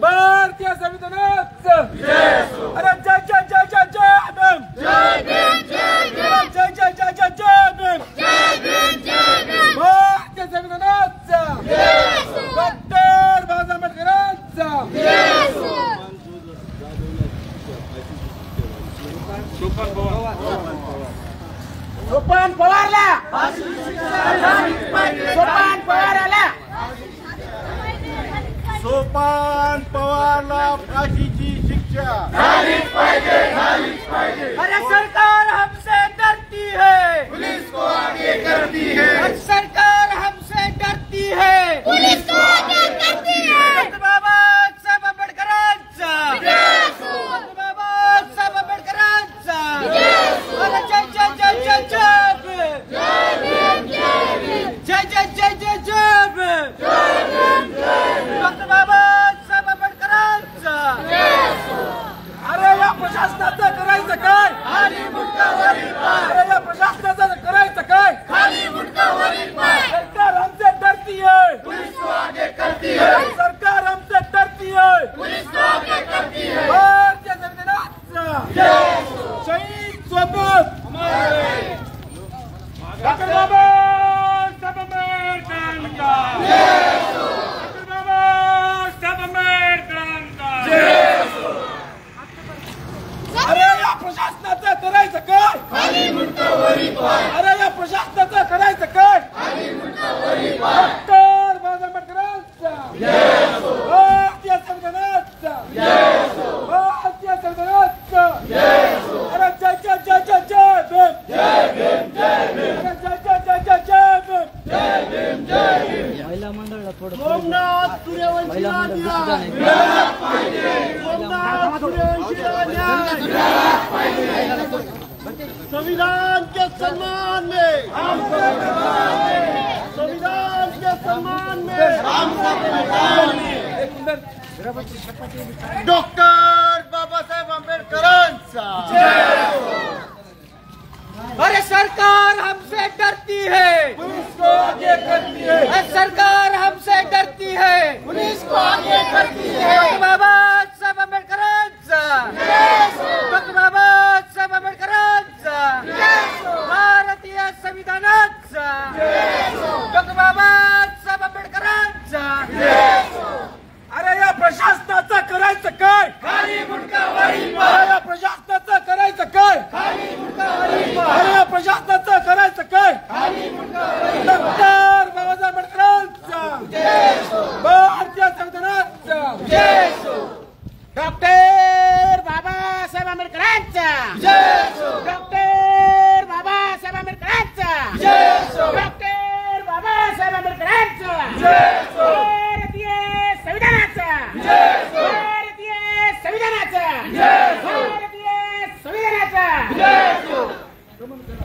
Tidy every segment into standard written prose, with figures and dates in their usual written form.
भारतीय संविधानाचा अरे जय जय जय जय जय भीम, जय भीम जय भीम, जय जय जय जय जय भीम, जय भीम जय भीम, भारतीय संविधानाचा डॉक्टर बाबासाहेब आंबेडकरांचा सोपान पवारला, सोपान पवारला, सोपान पवारला फाशीची शिक्षा झालीच पाहिजे, झालीच पाहिजे। अरे सरकार हमसे डरती है, पुलिस को आगे करती है, सरकार हमसे डरती है, पुलिस को आगे करती है। डॉक्टर बाबासाहेब आंबेडकरांचा डॉक्टर बाबासाहेब आंबेडकरांचा अरे जय जय जय जय जय भीम, जय भीम जय भीम, जय जय जय जय जय भीम, जय भीम जय भीम, डॉक्टर बाबासाहेब आंबेडकरांचा अरे या प्रशासनाचं करायचं काय, खाली मुंडका वरील पाय, अरे या प्रशासनाचं करायचं काय, खाली मुंडका वरील पाय, सरकार हमसे डरती है, पुलिस को आगे करती है, सरकार हमसे डरती है, पुलिस को आगे करती है। भारतीय संविधानाचा शहीद सोबत डॉक्टर बाबासाहेब आंबेडकरांचा डॉक्टर बाबासाहेब आंबेडकरांचा अरे या प्रशासनाचं करायचं काय, खाली मुंडका वरील पाय, अरे या प्रशासनाचं करायचं काय, खाली मुंडका वरील पाय, डॉक्टर बाबासाहेब आंबेडकरांचा भारतीय संविधानाचा भारतीय संविधानाचा अरे जय जय जय जय जय भीम, जय भीम जय भीम, अरे जय जय जय जय जय भीम, जय भीम जय भीम। महिला मंडळाला थोडं सोमनाथ सूर्यवंशीला न्याय, मिळालाच पाहिजे, सोमनाथ सूर्यवंशीला न्याय, मिळालाच पाहिजे। संविधान के सम्मान में, हम सब मैदान में, संविधान के सम्मान में हम सब मैदान में। डॉक्टर बाबासाहेब आंबेडकरांचा अरे सरकार हमसे डरती है, पुलिस को आगे करती है, अरे सरकार हमसे डरती है, पुलिस को आगे करती है। डॉक्टर बाबासाहेब आंबेडकरांचा डॉक्टर बाबासाहेब आंबेडकरांचा भारतीय संविधानाचा डॉक्टर बाबासाहेब आंबेडकरांचा अरे या प्रशासनाचं करायचं काय, खाली मुंडका वरील पाय, अरे या प्रशासनाचं करायचं काय, खाली मुंडका वरील पाय, अरे या प्रशासनाचं करायचं काय, खाली मुंडका वरील डॉक्टर बाबासाहेब आंबेडकरांचा भारतीय संविधानाचा डॉक्टर बाबासाहेब आंबेडकरांचा डॉक्टर बाबासाहेब आंबेडकरांचा डॉक्टर बाबासाहेब आंबेडकरांचा भारतीय संविधानाचा भारतीय संविधानाचा भारतीय संविधानाचा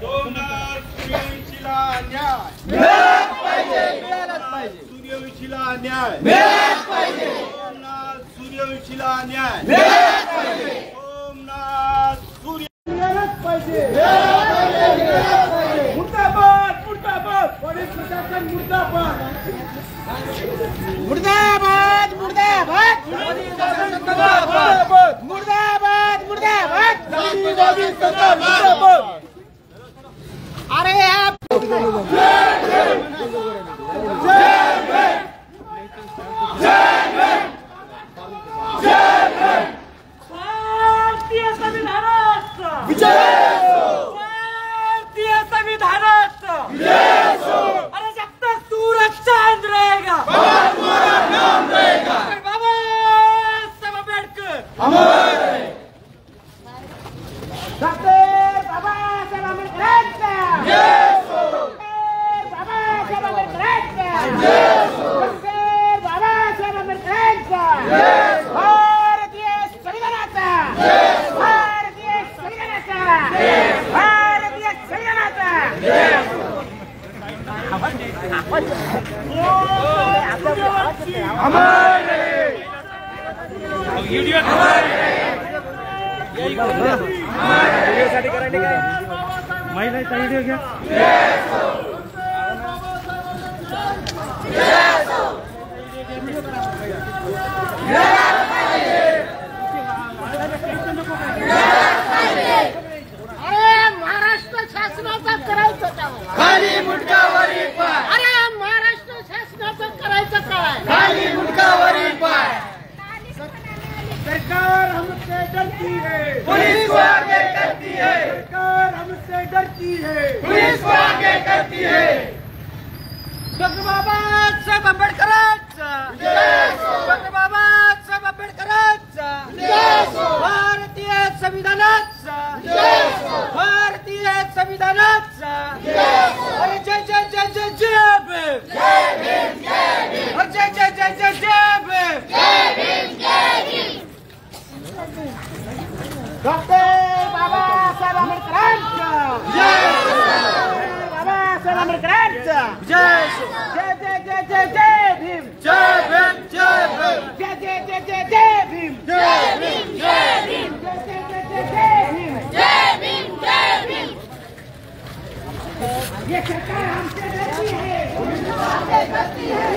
सोमनाथ सूर्यवंशीला न्याय मिळालाच पाहिजे, मिळालाच पाहिजे, सूर्यवंशीला न्याय मिळालाच पाहिजे, सोमनाथ सूर्यवंशीला न्याय मिळालाच पाहिजे, सोमनाथ सूर्य मिळालंच पाहिजे, मिळालाच पाहिजे, मिळालाच पाहिजे। मुर्दाबाद मुर्दाबाद पोलीस प्रशासन मुर्दाबाद मुर्दाबाद मुर्दाबाद मुर्दाबाद मुर्दाबाद मुर्दाबाद मुर्दाबाद अरे आप भारतीय संविधानाचा भारतीय संविधानाचा अरे जब तक सूरज चांद रहेगा हमारा नाम रहेगा, बाबासाहेब आंबेडकर डॉक्टर बाबासाहेब आंबेडकरांचा डॉक्टर बाबासाहेब आंबेडकरांचा डॉक्टर बाबासाहेब आंबेडकरांचा भारतीय संविधानाचा भारतीय संविधानाचा भारतीय संविधानाचा महिलाचा व्हिडिओ घ्या। जय हो। डरती है, पुलिस को आगे करती है, सरकार हमसे डरती है, पुलिस को आगे करती है। डॉक्टर बाबासाहेब आंबेडकरांचा डॉक्टर बाबासाहेब आंबेडकरांचा भारतीय संविधानाचा भारतीय संविधानाचा अरे जय जय जय जय जय भीम अरे जय जय जय जय जय भीम डॉक्टर बाबासाहेब आंबेडकरांचा बाबासाहेब आंबेडकरांचा जय जय जय जय जय भीम जय भीम जय भीम जय जय जय जय जय भीम जय भीम जय भीम जय जय जय जय भीम जय भीम जय भीम। ये सरकार हमसे डरती है, करती है।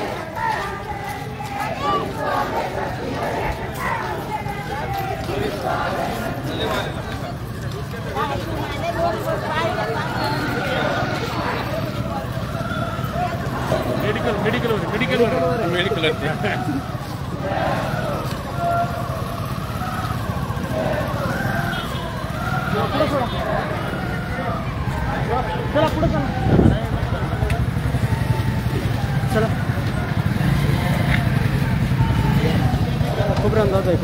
मेडिकल चला पुढे चला चला खूप रंगात आहे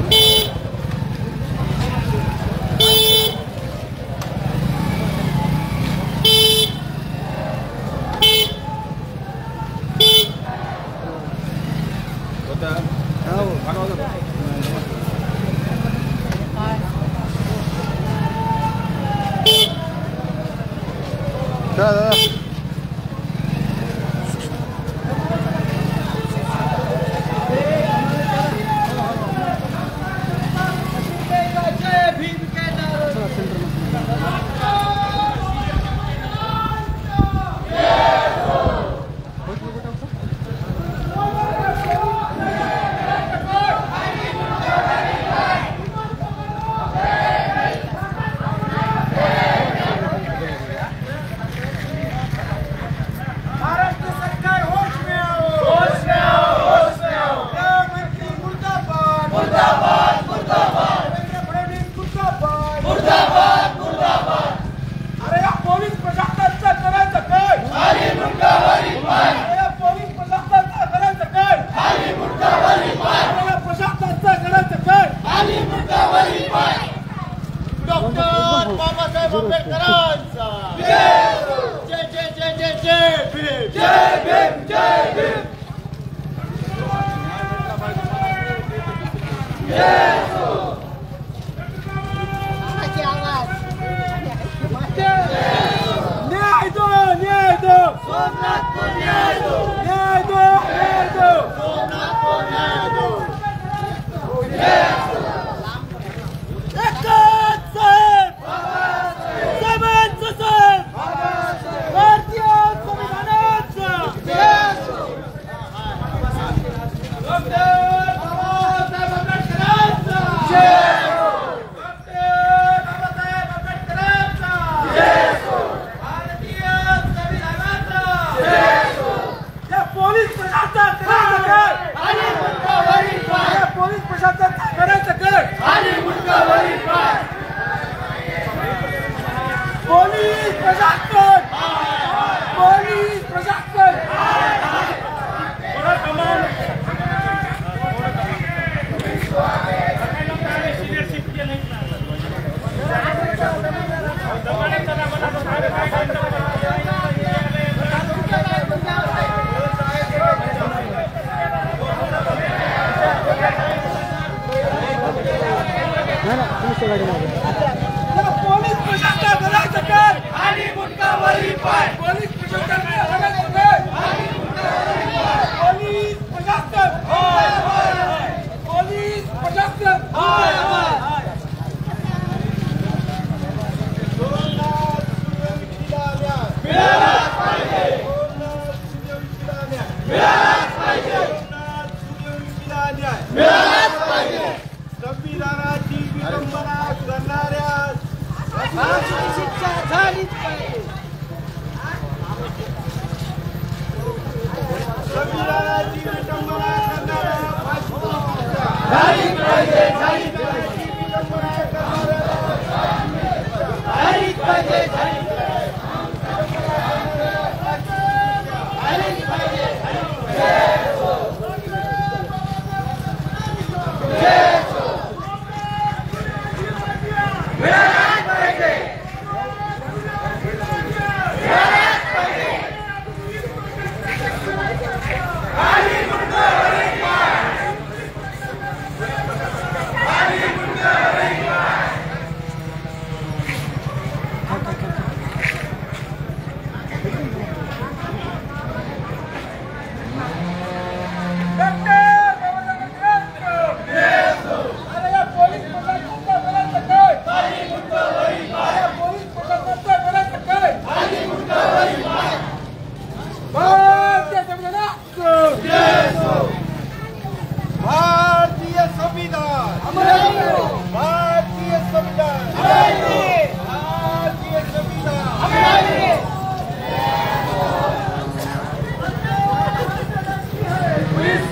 डॉक्टर बाबासाहेब आंबेडकरांचा जय जय जय जय जय भीम जय भीम जय भीम। न्याय दो न्याय दो सोमनाथ को न्याय दो न्याय दो न्याय दो सोमनाथ को न्याय दो एकच साहेब साहेबांचं साहेब भारतीय संविधानाचा डॉक्टर बाबासाहेब आंबेडकरांचा डॉक्टर बाबासाहेब आंबेडकरांचा भारतीय संविधानाचा या पोलीस प्रशासनाचा करायचं काय आणि मुंडावरील पाय या पोलीस प्रशासनाचा करायचं काय आणि मुंडावरील पाय पोलीस प्रशासन पोलीस प्रशासन पोलीस प्रशासन करायचं काय आणि मुंडावरील पाय पोलीस प्रशासन करायचं काय पोलीस प्रशासन पोलीस प्रशासन संविधानाची विडंबना करणाऱ्या शिक्षा झालीच पाहिजे संविधानाची विडंबना करणाऱ्या झाली पाहिजे विडंबना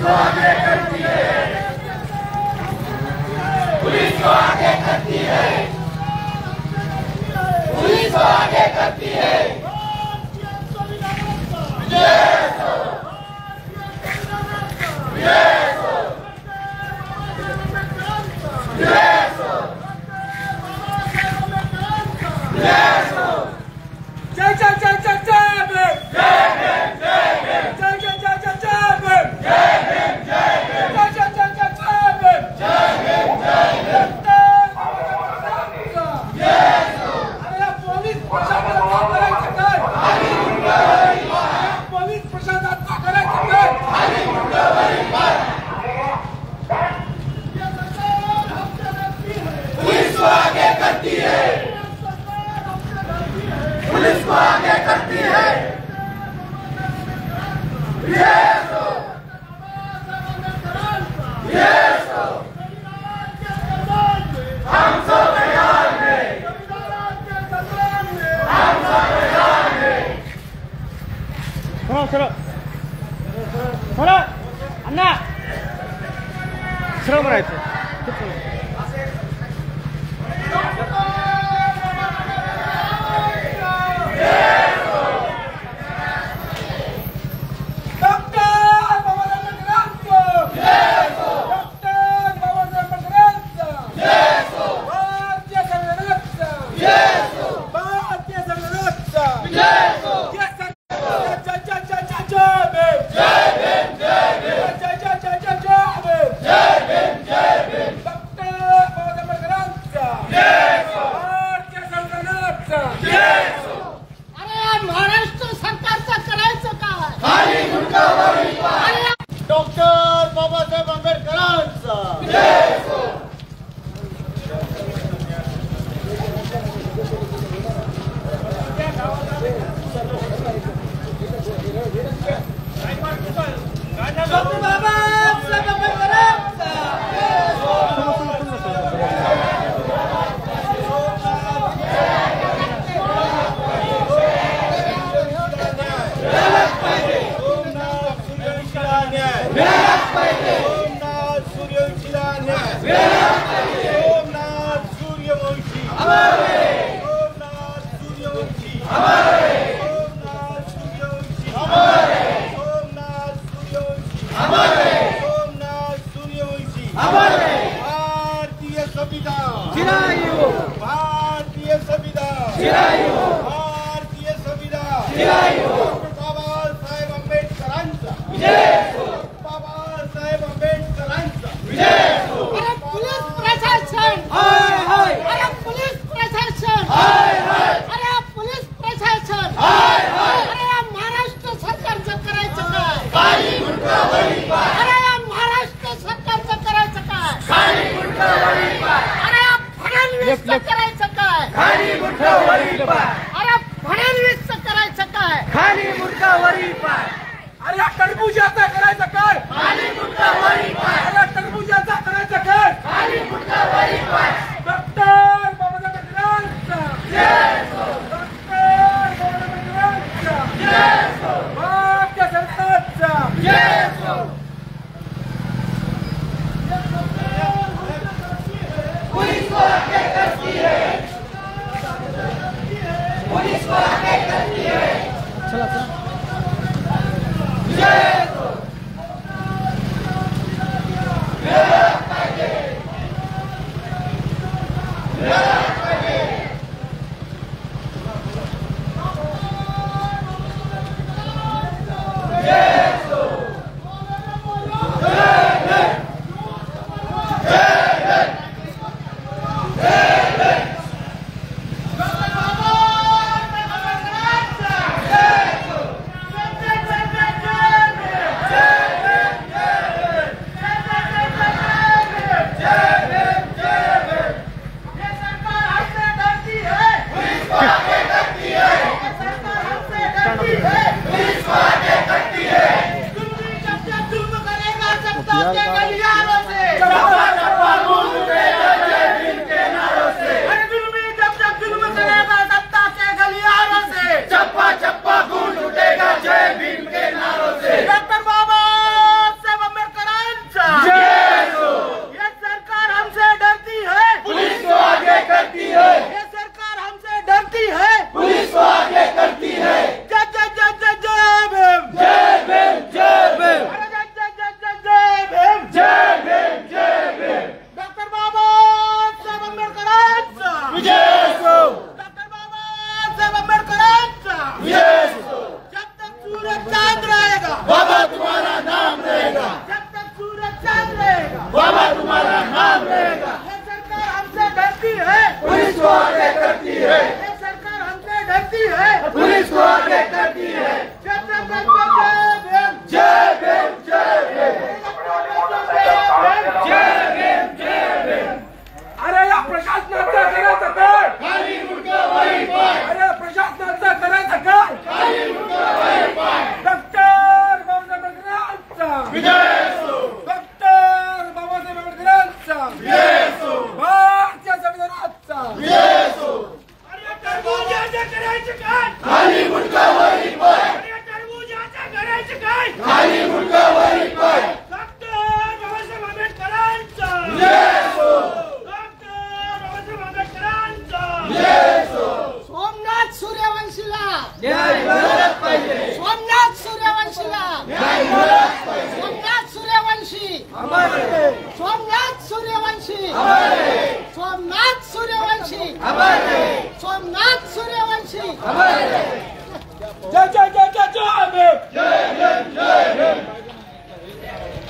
को आगे करती है, पुलिस को आगे करती है, पुलिस को आगे करती है। पुलिस को आगे करती है। हम सब तैयार हैं, हम सब तैयार हैं। सरळ अण्णा सरळ म्हणायचं. डॉक्टर बाबासाहेब आंबेडकरांचा भारतीय संविधान भारतीय संविधान बाबासाहेब आंबेडकरांचा बाबासाहेब आंबेडकरांचा पोलीस प्रशासन अरे पोलीस प्रशासन अरे पोलीस प्रशासन अरे महाराष्ट्र सरकारचं करायचं काय अरे महाराष्ट्र सरकारचं करायचं काय अरे फडणवीसचं करायचं काय अरे फडणवीसचं करायचं काय अरे टरबुजाचा करायचं काय अरे टरबुजाचा करायचं काय डॉक्टर बाबासाहेब आंबेडकरांचा भारतीय सरकारचा पुलिस को आगे करती है, पुलिस को आगे करती है। चला डॉक्टर बाबासाहेब आंबेडकर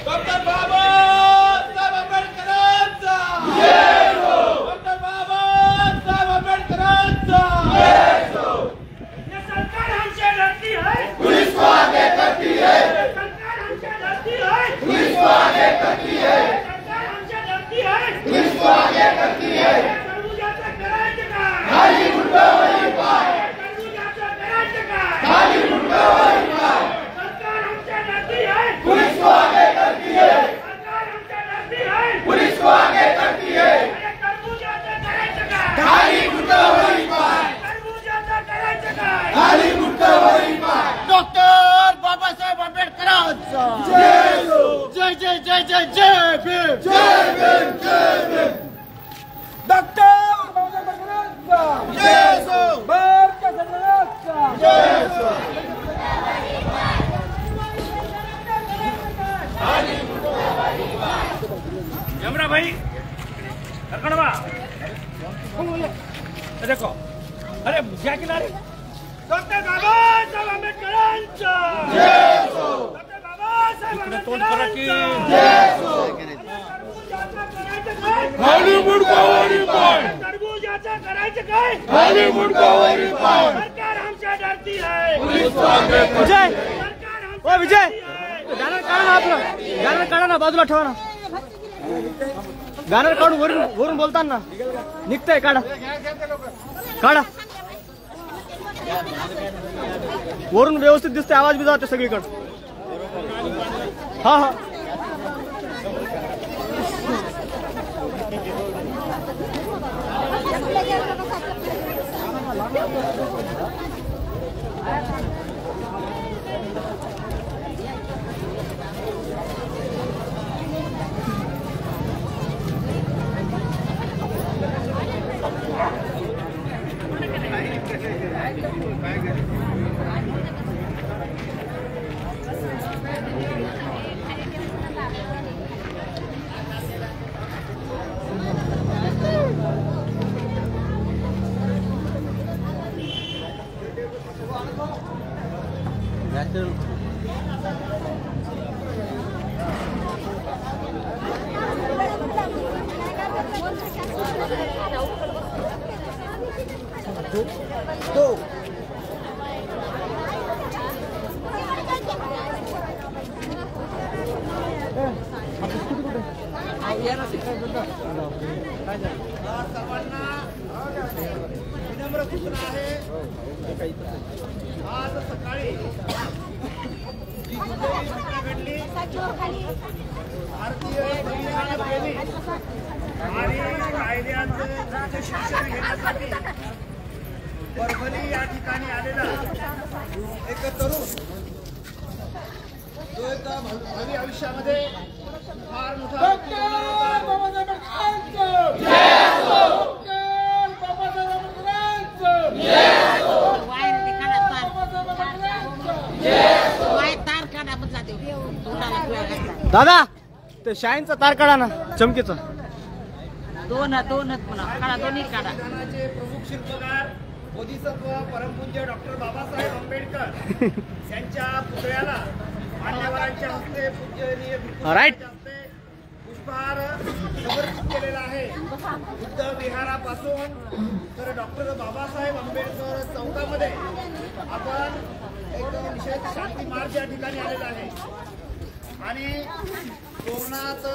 डॉक्टर बाबासाहेब आंबेडकरांचा डॉक्टर बाबासाहेब आंबेडकरांचा ये सरकार हमसे डरती है, पुलिस को आगे करती है, सरकार हमसे डरती है, पुलिस को आगे करती है, सरकार हमसे डरती है। पुलिस को आगे करती है। टरबूजाचं करायचं काय? खाली मुंडवरी पाय, टरबूजाचं करायचं काय? खाली मुंडवरी पाय, सरकार हमसे डरती है, पुलिस को आगे करती है, सरकार हमसे डरती है। पुलिस को आगे करती है। अरे टरबूजाचं करायचं काय? खाली मुंडवरी पाय, टरबूजाचं करायचं काय? खाली मुंडवरी पाय। डॉक्टर बाबासाहेब आंबेडकरांचा जय हो, जय जय जय जय जय भीम. जय भीम, जय भीम। डॉक्टर बाबासाहेब आंबेडकरांचा जय हो. भारतीय संविधानाचा जय हो. यमरा भाई कड़वा देखो, अरे क्या किनारे डॉक्टर बाबासाहेब आंबेडकरांचा डॉक्टर बाबासाहेब आंबेडकरांचा टरबूजाचं करायचं काय? खाली मुंडवरी पाय, टरबूजाचं करायचं काय? खाली मुंडवरी पाय, सरकार हमसे डरती है, पुलिस को आगे करती विजय है। सरकार हमसे ओ विजय डरती है। बॅनर काढा ना आपलं, बॅनर काढा ना, बाजूला ठेवा ना, बॅनर काढून वरून वरून बोलताना निघतंय, काढा काढा, वरून व्यवस्थित दिसतंय, आवाज बी जाते सगळीकडे. हा हा सर्वांना विनम्र सूचना आहे. आज सकाळी जी दुर्दैवी घटना घडली, भारतीय संविधान प्रेमी आणि कायद्याचं शिक्षण घेण्यासाठी परभणी या ठिकाणी आलेला एक तरुण, जो एका भावी आयुष्यामध्ये फार मोठा डॉक्टर बाबासाहेब आंबेडकरांचा जय हो, डॉक्टर बाबासाहेब आंबेडकरांचा जय हो, बाबासाहेब आंबेडकरांचा दादा ते शाईनचा तार काढा ना, चमकीचा. दोनच म्हणा, काढा, दोन्ही काढा. संविधानाचे प्रमुख शिल्पकार बोधिसत्व परमपूज्य डॉक्टर बाबासाहेब आंबेडकर यांच्या पुतळ्याला मान्यवरांच्या हस्ते पूजनीय Right. हस्ते पुष्पहार समर्पित केलेला आहे. बुद्ध विहारापासून तर डॉक्टर बाबासाहेब आंबेडकर चौकामध्ये आपण एक निषेध शांती मार्च या ठिकाणी आलेला आहे आणि कोकणात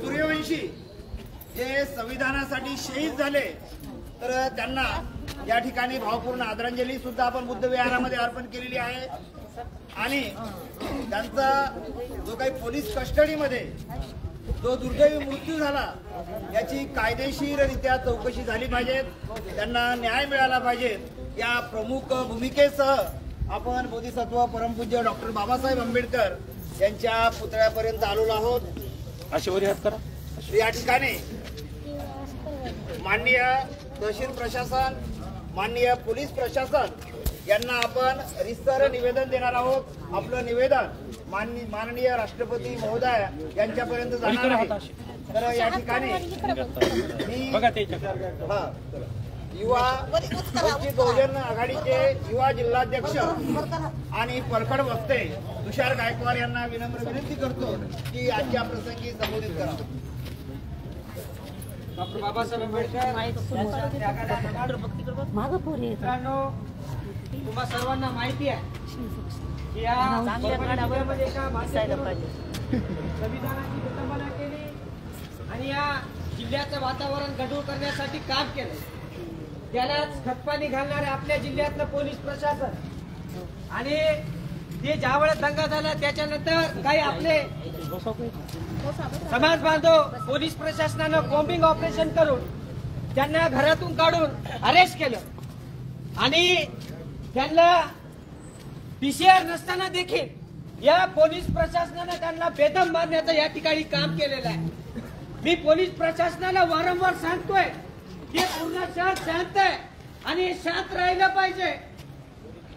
सूर्यवंशी जे संविधानासाठी शहीद झाले, तर त्यांना या ठिकाणी भावपूर्ण आदरांजली सुद्धा आपण बुद्ध विहारामध्ये अर्पण केलेली आहे. आणि त्यांचा जो काही पोलीस कस्टडीमध्ये जो दुर्दैवी मृत्यू झाला, याची कायदेशीररित्या चौकशी झाली पाहिजे, त्यांना न्याय मिळाला पाहिजे. या प्रमुख भूमिकेसह आपण बोधिसत्व परमपूज्य डॉक्टर बाबासाहेब आंबेडकर यांच्या पुतळ्यापर्यंत आलेलो आहोत. या ठिकाणी माननीय तहसील प्रशासन, माननीय पोलीस प्रशासन यांना आपण रितसर निवेदन देणार आहोत. आपलं निवेदन माननीय राष्ट्रपती महोदय यांच्यापर्यंत जाणार आहे. तर या ठिकाणी युवा वंचित बहुजन आघाडीचे युवा जिल्हाध्यक्ष आणि परखड वक्ते तुषार गायकवाड यांना विनम्र विनंती करतो की आजच्या प्रसंगी संबोधित करावं. डॉक्टर बाबासाहेब आंबेडकर मित्रांनो, तुम्हा सर्वांना माहिती आहे की या जिल्ह्यामध्ये एका संविधानाची विटंबना केली आणि या जिल्ह्याचं वातावरण गढूळ करण्यासाठी काम केलं. त्यालाच खतपाणी घालणारे आपल्या जिल्ह्यातलं पोलीस प्रशासन आणि ते ज्यावेळेस दंगा झाला त्याच्यानंतर काही आपले समाज बांधव पोलीस प्रशासनानं कॉम्बिंग ऑपरेशन करून त्यांना घरातून काढून अरेस्ट केलं आणि त्यांना पीसीआर नसताना देखील या पोलीस प्रशासनानं त्यांना बेदम मारण्याचं या ठिकाणी काम केलेलं आहे. मी पोलीस प्रशासनाला वारंवार सांगतोय की पूर्ण शहर शांत आहे आणि शांत राहिलं पाहिजे,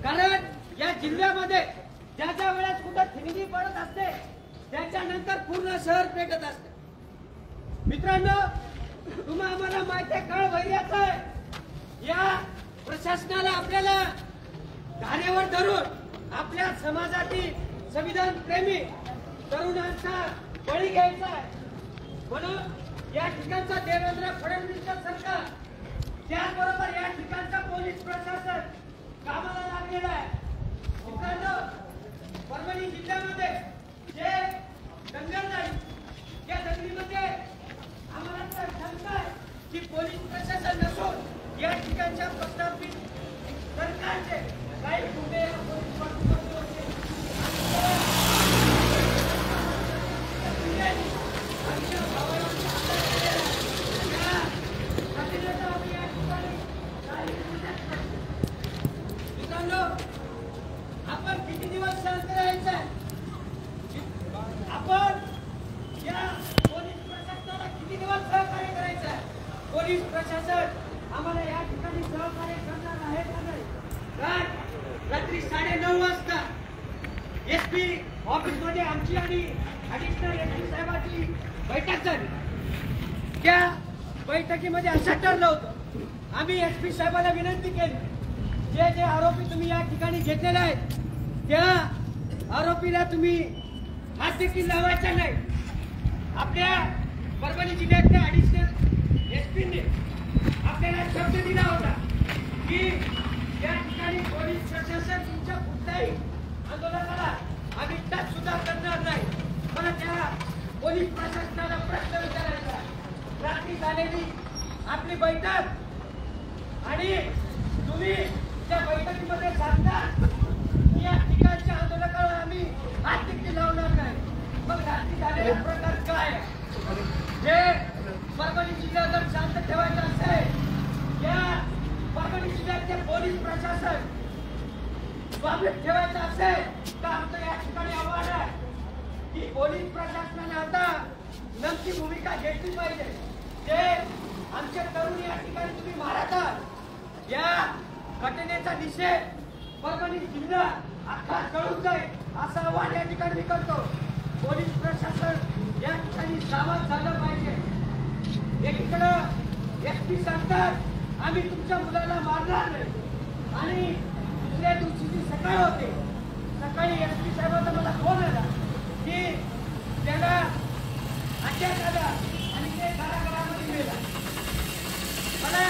कारण या जिल्ह्यामध्ये ज्या वेळेस कुठं ठिणगी पडत असते त्याच्यानंतर पूर्ण शहर पेटत असते. मित्रांनो, तुम्हाला आम्हाला माहिती आहे काळ वैर्याचा आहे. या प्रशासनाला आपल्याला धारेवर धरून आपल्या समाजातील संविधान प्रेमी तरुणांचा बळी घ्यायचा आहे. म्हणून या ठिकाणचा देवेंद्र फडणवीसचं सरकार त्याचबरोबर या ठिकाणचा पोलीस प्रशासन कामाला लागलेलं आहे. मित्रांनो, परभणी जिल्ह्यामध्ये जे दंगल झाली त्या दंगलीमध्ये आम्हाला तर शंका आहे की पोलीस प्रशासन नसून या ठिकाणच्या प्रस्थापित सरकारचे काही गुन्हे पोलीस पातळीवर होते. मित्रांनो, आपण किती दिवस शांत राहायचं आहे? आपण या पोलीस प्रशासनाला किती दिवस सहकार्य करायचं आहे? पोलीस प्रशासन आम्हाला या ठिकाणी सहकार्य करणार आहे का नाही? रात्री 9:30 वाजता एसपी ऑफिसमध्ये आमची आणि ऍडिशनल एसपी साहेबांची बैठक झाली. त्या बैठकीमध्ये असं ठरलं होतं, आम्ही एसपी साहेबांना विनंती केली, जे जे आरोपी तुम्ही या ठिकाणी घेतलेले आहेत त्या आरोपीला तुम्ही हात देखील लावायचा नाही. आपल्या परभणी जिल्ह्यातल्या ऍडिशनल एसपीने आपल्याला शब्द दिला होता की या ठिकाणी पोलीस प्रशासन तुमच्या कुठल्याही आंदोलनाला आम्ही टच सुद्धा करणार नाही. मला त्या पोलीस प्रशासनाला प्रश्न विचारायचा. रात्री झालेली आपली बैठक आणि तुम्ही त्या बैठकीमध्ये सांगता की या ठिकाणच्या आंदोलकाला आम्ही हात देखील लावणार नाही. मग रात्री झालेले प्रकार काय? जे परभणी जिल्हा जर शांत ठेवायचा असेल, या परभणी जिल्ह्याचे पोलीस प्रशासन स्वाभिमान ठेवायचं असेल तर आमचं या ठिकाणी आव्हान आहे की पोलीस प्रशासनाने आता नमती भूमिका घेतली पाहिजे. जे आमचे तरुण या ठिकाणी तुम्ही मारत आहात, या घटनेचा निषेध परभणी जिल्हा अख्खा जळून जाईल असं आव्हान या ठिकाणी मी करतो. पोलीस प्रशासन या ठिकाणी सावध झालं पाहिजे. एकीकडं एसपी सांगतात आम्ही तुमच्या मुलाला मारणार नाही आणि दुसऱ्या दिवशीची सकाळ होते, सकाळी एसपी साहेबांचा मला फोन आला की त्याला अटॅक आला आणि ते कारागृहामध्ये मेला. मला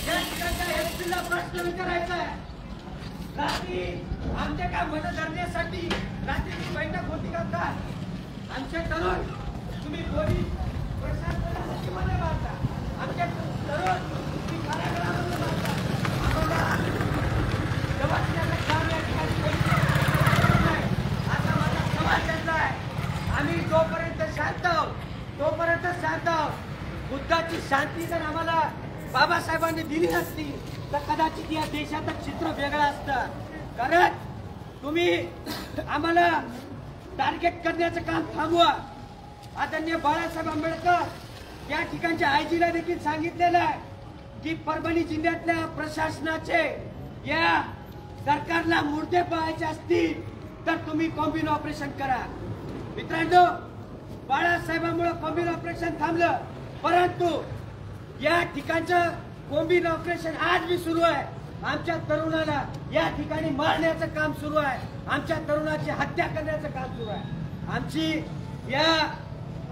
या ठिकाणच्या एसपीला प्रश्न विचारायचा आहे, रात्री आमच्या काय मदत करण्यासाठी रात्रीची बैठक होती का? काय आमचे तरुण तुम्ही पोलीस प्रशासनासाठी मध्ये मारता, आमचे तरुण तुम्ही कारागृहामध्ये मारता. आम्हाला जबाबदारीचं काम या ठिकाणी नाही असा माझा समाज त्यांचा आहे. आम्ही जोपर्यंत शांत आहोत तोपर्यंत शांत आहोत. बुद्धाची शांती जर आम्हाला बाबासाहेबांनी दिली नसती तर कदाचित या देशाचं चित्र वेगळं असतं. कारण तुम्ही आम्हाला टार्गेट करण्याचं काम थांबवा. आदरणीय बाळासाहेब आंबेडकर या ठिकाणच्या आयजीला देखील सांगितलेलं आहे की परभणी जिल्ह्यातल्या प्रशासनाचे या सरकारला मुर्दे पाहायचे असतील तर तुम्ही कॉम्बिन ऑपरेशन करा. मित्रांनो, बाळासाहेबांमुळे कॉम्बिन ऑपरेशन थांबलं, परंतु या ठिकाणचं कोम्बिंग ऑपरेशन आज भी सुरू आहे. आमच्या तरुणाला या ठिकाणी मारण्याचं काम सुरू आहे. आमच्या तरुणाची हत्या करण्याचं काम सुरू आहे. आमची या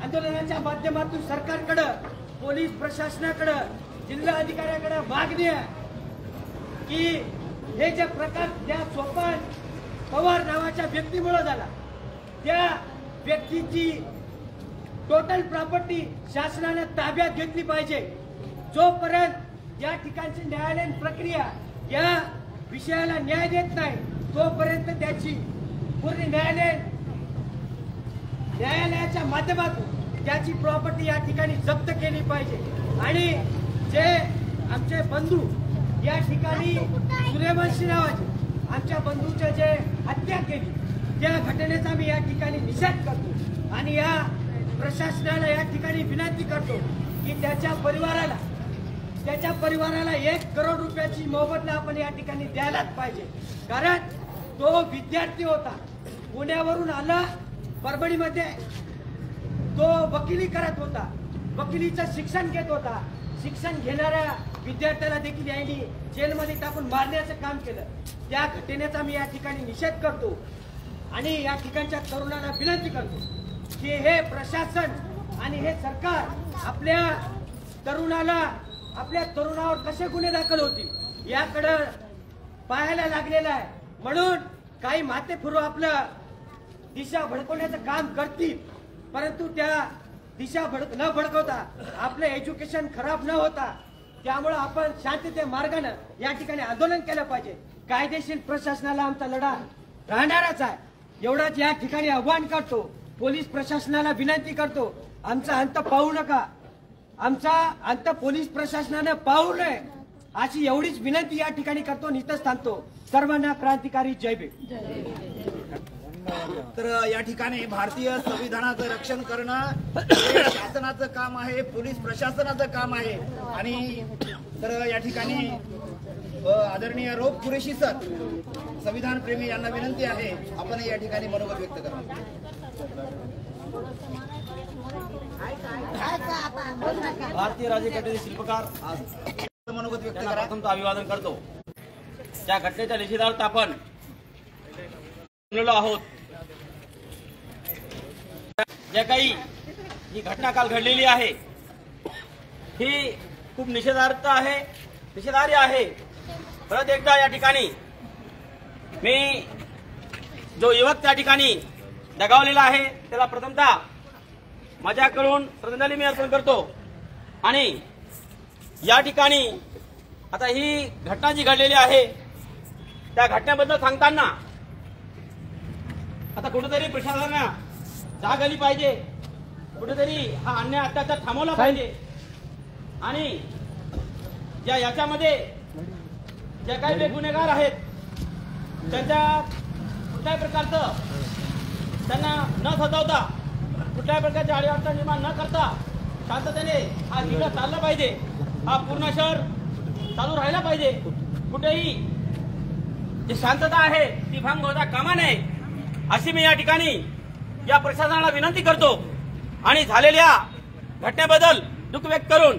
आंदोलनाच्या माध्यमातून सरकारकडे, पोलीस प्रशासनाकडे, जिल्हा अधिकाऱ्याकडे मागणी आहे की हे जे प्रकार त्या सोपान पवार नावाच्या व्यक्तीमुळे झाला, त्या व्यक्तीची टोटल प्रॉपर्टी शासनाने ताब्यात घेतली पाहिजे. जोपर्यंत या ठिकाणची न्यायालयीन प्रक्रिया या विषयाला न्याय देत नाही तोपर्यंत त्याची पूर्ण न्यायालयाच्या माध्यमातून त्याची प्रॉपर्टी या ठिकाणी जप्त केली पाहिजे. आणि जे आमचे बंधू या ठिकाणी सूर्यवंशी नावाचे आमच्या बंधूच्या जे हत्या केली त्या घटनेचा मी या ठिकाणी निषेध करतो आणि या प्रशासनाला या ठिकाणी विनंती करतो की त्याच्या परिवाराला 1 करोड रुपयाची मोबदला आपण या ठिकाणी द्यायलाच पाहिजे. कारण तो विद्यार्थी होता, पुण्यावरून आला, परभणीमध्ये तो वकिली करत होता, वकिलीचं शिक्षण घेत होता. शिक्षण घेणाऱ्या विद्यार्थ्याला देखील यांनी जेलमध्ये टाकून मारण्याचं काम केलं. त्या घटनेचा मी या ठिकाणी निषेध करतो आणि या ठिकाणच्या तरुणांना विनंती करतो की हे प्रशासन आणि हे सरकार आपल्या तरुणावर कसे गुन्हे दाखल होतील याकडे पाहायला लागलेला आहे. म्हणून काही माथेफिरू आपलं दिशा भडकवण्याचं काम करतील, परंतु त्या दिशा न भडकवता आपलं एज्युकेशन खराब न होता त्यामुळे आपण शांतते मार्गाने या ठिकाणी आंदोलन केलं पाहिजे. कायदेशीर प्रशासनाला आमचा लढा राहणारच आहे. एवढाच या ठिकाणी आव्हान करतो. पोलीस प्रशासनाला विनंती करतो, आमचा अंत पाहू नका, आमचा अंत पोलीस प्रशासनाने पाहू नये अशी एवढीच विनंती या ठिकाणी करतो. इथंच थांबतो. सर्वांना क्रांतिकारी जय भीम. तर या ठिकाणी भारतीय संविधानाचं रक्षण करणं हे शासनाचं काम आहे, पोलीस प्रशासनाचं काम आहे. आणि तर या ठिकाणी आदरणीय रऊफ कुरेशी सर, संविधान प्रेमी यांना विनंती आहे आपण या ठिकाणी मनोगत व्यक्त करा. भारतीय राज्यघटनेचे शिल्पकार आज मनोगत व्यक्त करा. प्रथमतः अभिवादन करतो. त्या घटनेच्या निषेधार्थ आपण आहोत. जे काही ही घटना काल घडलेली आहे ही खूप निषेधार्ह आहे. परत एकदा या ठिकाणी मी जो युवक त्या ठिकाणी दगावलेला आहे त्याला प्रथमतः माझ्याकडून श्रद्धांजली मी अर्पण करतो. आणि या ठिकाणी आता ही घटना जी घडलेली आहे त्या घटनेबद्दल सांगताना आता कुठेतरी प्रशासनाला जाग आली पाहिजे, कुठेतरी हा अन्याय अत्याचार थांबवला पाहिजे. आणि याच्यामध्ये जे काही गुन्हेगार आहेत त्यांच्या कुठल्याही प्रकारचं त्यांना न सजवता, कुठल्याही प्रकारची अडीअडचण निर्माण न करता शांततेने हा जिल्हा चालला पाहिजे. हा पूर्ण शहर चालू राहिला पाहिजे. कुठेही जी शांतता आहे ती भंग होता कामा नये अशी मी या ठिकाणी या प्रशासनाला विनंती करतो. आणि झालेल्या घटनेबद्दल दुःख व्यक्त करून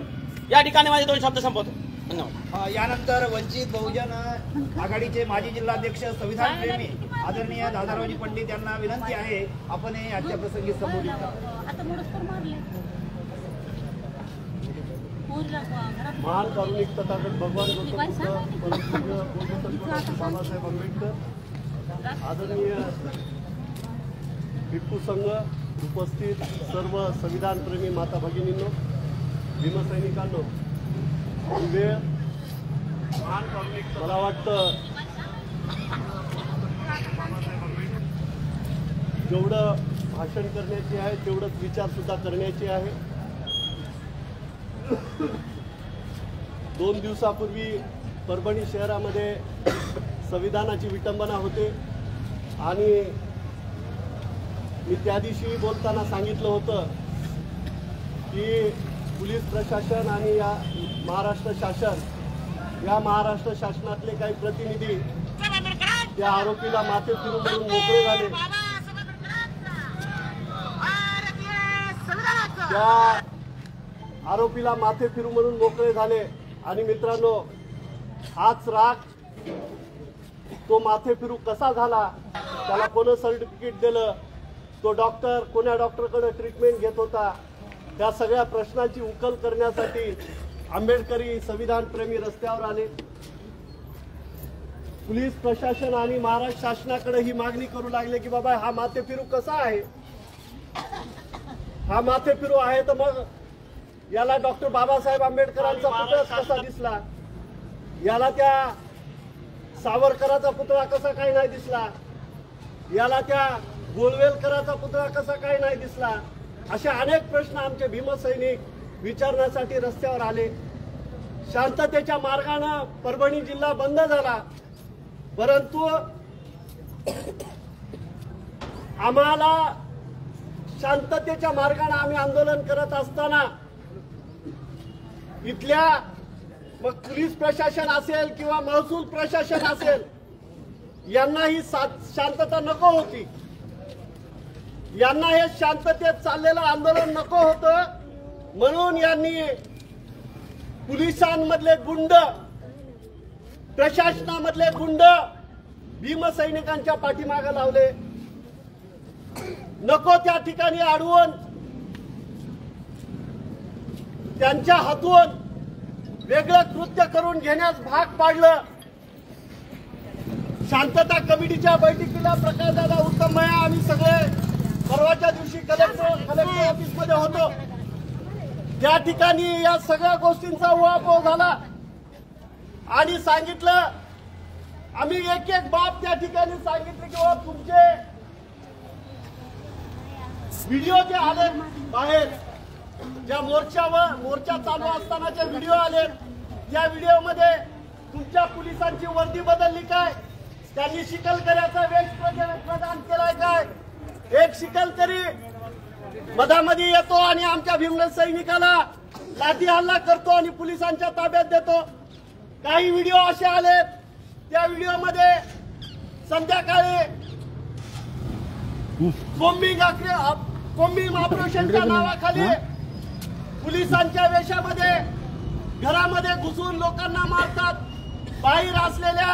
या ठिकाणी माझे 2 शब्द संपवतो. धन्यवाद. यानंतर वंचित बहुजन आघाडीचे माजी जिल्हाध्यक्ष, संविधान प्रेमी आदरणीय दादारावजी पंडित यांना विनंती आहे आपण आजच्या प्रसंगी संबोधित करा. महान कारुणिक तथागत भगवान बाबासाहेब आंबेडकर, आदरणीय भिक्खू संघ, उपस्थित सर्व संविधान प्रेमी माता भगिनींनो, भीमसैनिकांनो, वेळ मला वाटतं जेवढं भाषण करण्याची आहे तेवढंच विचार सुद्धा करण्याची आहे. 2 दिवसापूर्वी परभणी शहरामध्ये संविधानाची विटंबना होते आणि मी त्या दिवशी बोलताना सांगितलं होतं की पोलीस प्रशासन आणि या महाराष्ट्र शासन, या महाराष्ट्र शासनातले काही प्रतिनिधी त्या आरोपीला माथे फिरून म्हणून मोकळे झाले. त्या आरोपीला माथे फिरू म्हणून मोकळे झाले आणि मित्रांनो, हाच राग तो माथे फिरू कसा झाला, त्याला कोण सर्टिफिकेट दिलं, तो डॉक्टर कोण्या डॉक्टरकडे ट्रीटमेंट घेत होता, त्या सगळ्या प्रश्नांची उकल करण्यासाठी आंबेडकरी संविधान प्रेमी रस्त्यावर आले. पोलीस प्रशासन आणि महाराष्ट्र शासनाकडे ही मागणी करू लागले की बाबा हा माथे फिरू कसा आहे, हा माथे फिरू आहे तर मग याला डॉक्टर बाबासाहेब आंबेडकरांचा पुतळा कसा दिसला, याला त्या सावरकराचा पुतळा कसा काय नाही दिसला, याला त्या गोळवेलकराचा पुतळा कसा काय नाही दिसला. अशा अनेक प्रश्न आमचे भीमसैनिक विचारण्यासाठी रस्त्यावर आले. शांततेच्या मार्गाने परभणी जिल्हा बंद झाला, परंतु आम्हाला शांततेच्या मार्गाने आम्ही आंदोलन करत असताना इथल्या मग पोलीस प्रशासन असेल किंवा महसूल प्रशासन असेल यांना ही शांतता नको होती, यांना हे शांततेत चाललेलं आंदोलन नको होतं. म्हणून यांनी पोलिसांमधले गुंड, प्रशासनामधले गुंड भीमसैनिकांच्या पाठीमागे लावले. नको त्या ठिकाणी अडवून त्यांच्या हातून वेगळं कृत्य करून घेण्यास भाग पाडलं. शांतता कमिटीच्या बैठकीला प्रकाशदादा उत्तमया आम्ही सगळे परवाच्या दिवशी कलेक्टर ऑफिस मध्ये होतो. त्या ठिकाणी या सगळ्या गोष्टींचा उहापोह झाला आणि सांगितलं, आम्ही एक एक बाब त्या ठिकाणी सांगितले की बाबा तुमचे व्हिडिओ जे आले बाहेर, ज्या मोर्चा चालू असतानाचे व्हिडिओ आले, त्या व्हिडिओमध्ये तुमच्या पोलिसांची वर्दी बदलली काय, त्यांनी शिकलकऱ्याचा वेश प्रदान केलाय काय, एक शिकलकरी मधामध्ये येतो आणि आमच्या भीम सैनिकाला लाठी हल्ला करतो आणि पोलिसांच्या ताब्यात देतो. काही व्हिडिओ असे आले, त्या व्हिडिओमध्ये संध्याकाळी कोम्बिंग ऑपरेशनच्या नावाखाली पोलिसांच्या वेशामध्ये घरामध्ये घुसून लोकांना मारतात. बाहेर असलेल्या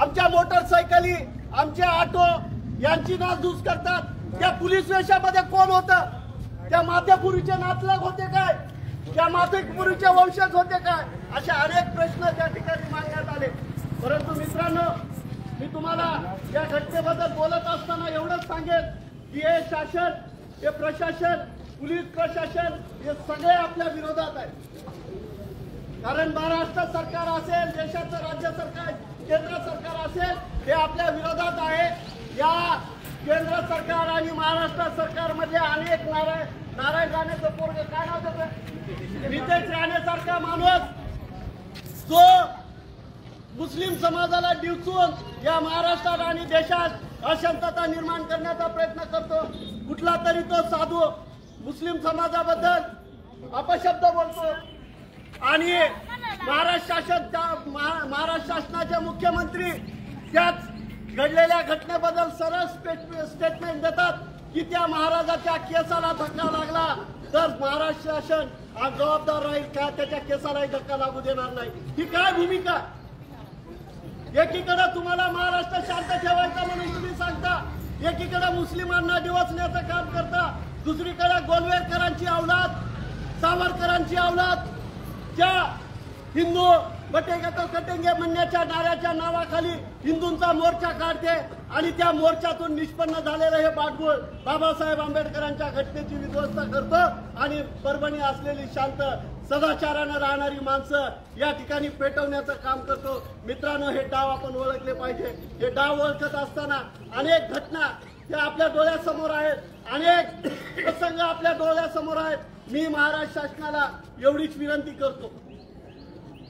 आमच्या मोटरसायकली, आमचे ऑटो यांची नासधूस करतात. त्या पोलीस वेशामध्ये कोण होतं? त्या माथेपुरीचे नातलग होते काय? त्या माथेपुरीचे वंशज होते काय? असे अनेक प्रश्न त्या ठिकाणी मांडण्यात आले. परंतु मित्रांनो, मी तुम्हाला या घटनेबद्दल बोलत असताना एवढंच सांगेन की हे शासन, हे प्रशासन, पोलीस प्रशासन हे सगळे आपल्या विरोधात आहे. कारण महाराष्ट्र सरकार असेल, देशाचं राज्य सरकार, केंद्र सरकार असेल, हे आपल्या विरोधात आहे. या केंद्र सरकार आणि महाराष्ट्र सरकार मध्ये अनेक नारायण राणेचं पोरग, काय नाव त्याचं, नितेश राणेसारखा माणूस जो मुस्लिम समाजाला डिवचून या महाराष्ट्रात आणि देशात अशांतता निर्माण करण्याचा प्रयत्न करतो. कुठला तरी तो साधू मुस्लिम समाजाबद्दल अपशब्द बोलतो आणि महाराष्ट्र शासनाचे मुख्यमंत्री त्याच घडलेल्या घटनेबद्दल सरळ स्टेटमेंट देतात की त्या महाराजाच्या केसाला धक्का लागला तर महाराष्ट्र शासन हा जबाबदार राहील का, त्याच्या केसालाही धक्का लागू देणार नाही. ही काय भूमिका? एकीकडे तुम्हाला महाराष्ट्र शांत ठेवायचा म्हणून तुम्ही सांगता, एकीकडे मुस्लिमांना डिवचण्याचं काम करता, दुसरीकडे गोलवेलकरांची औलाद, सावरकरांची औलाद ज्या हिंदू बटेगा तो कटेंगे म्हणण्याच्या नाऱ्याच्या नावाखाली हिंदूंचा मोर्चा काढते आणि त्या मोर्चातून निष्पन्न झालेलं हे बाटगुळ बाबासाहेब आंबेडकरांच्या घटनेची विध्वस्त करतो आणि परभणी असलेली शांत सदाचारानं राहणारी माणसं या ठिकाणी पेटवण्याचं काम करतो. मित्रांनो, हे डाव आपण ओळखले पाहिजे. हे डाव ओळखत असताना अनेक घटना त्या आपल्या डोळ्यासमोर आहेत, अनेक प्रसंग आपल्या डोळ्यासमोर आहेत. मी महाराष्ट्र शासनाला एवढीच विनंती करतो,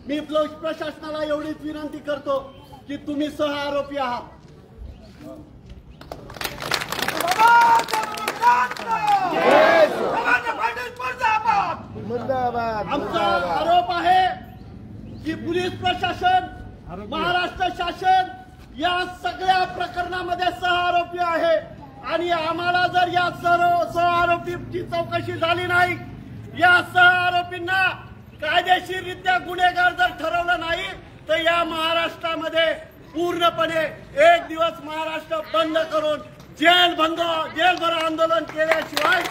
मी प्रशासनाला एवढीच विनंती करतो की तुम्ही सह आरोपी आहात. आमचा आरोप आहे की पोलीस प्रशासन, महाराष्ट्र शासन या सगळ्या प्रकरणामध्ये सह आरोपी आहे आणि आम्हाला जर या सह आरोपीची चौकशी झाली नाही, या सह आरोपींना कायदेशीररित्या गुन्हेगार जर ठरवलं नाही तर या महाराष्ट्रामध्ये पूर्णपणे एक दिवस महाराष्ट्र बंद करून जेलभर आंदोलन केल्याशिवाय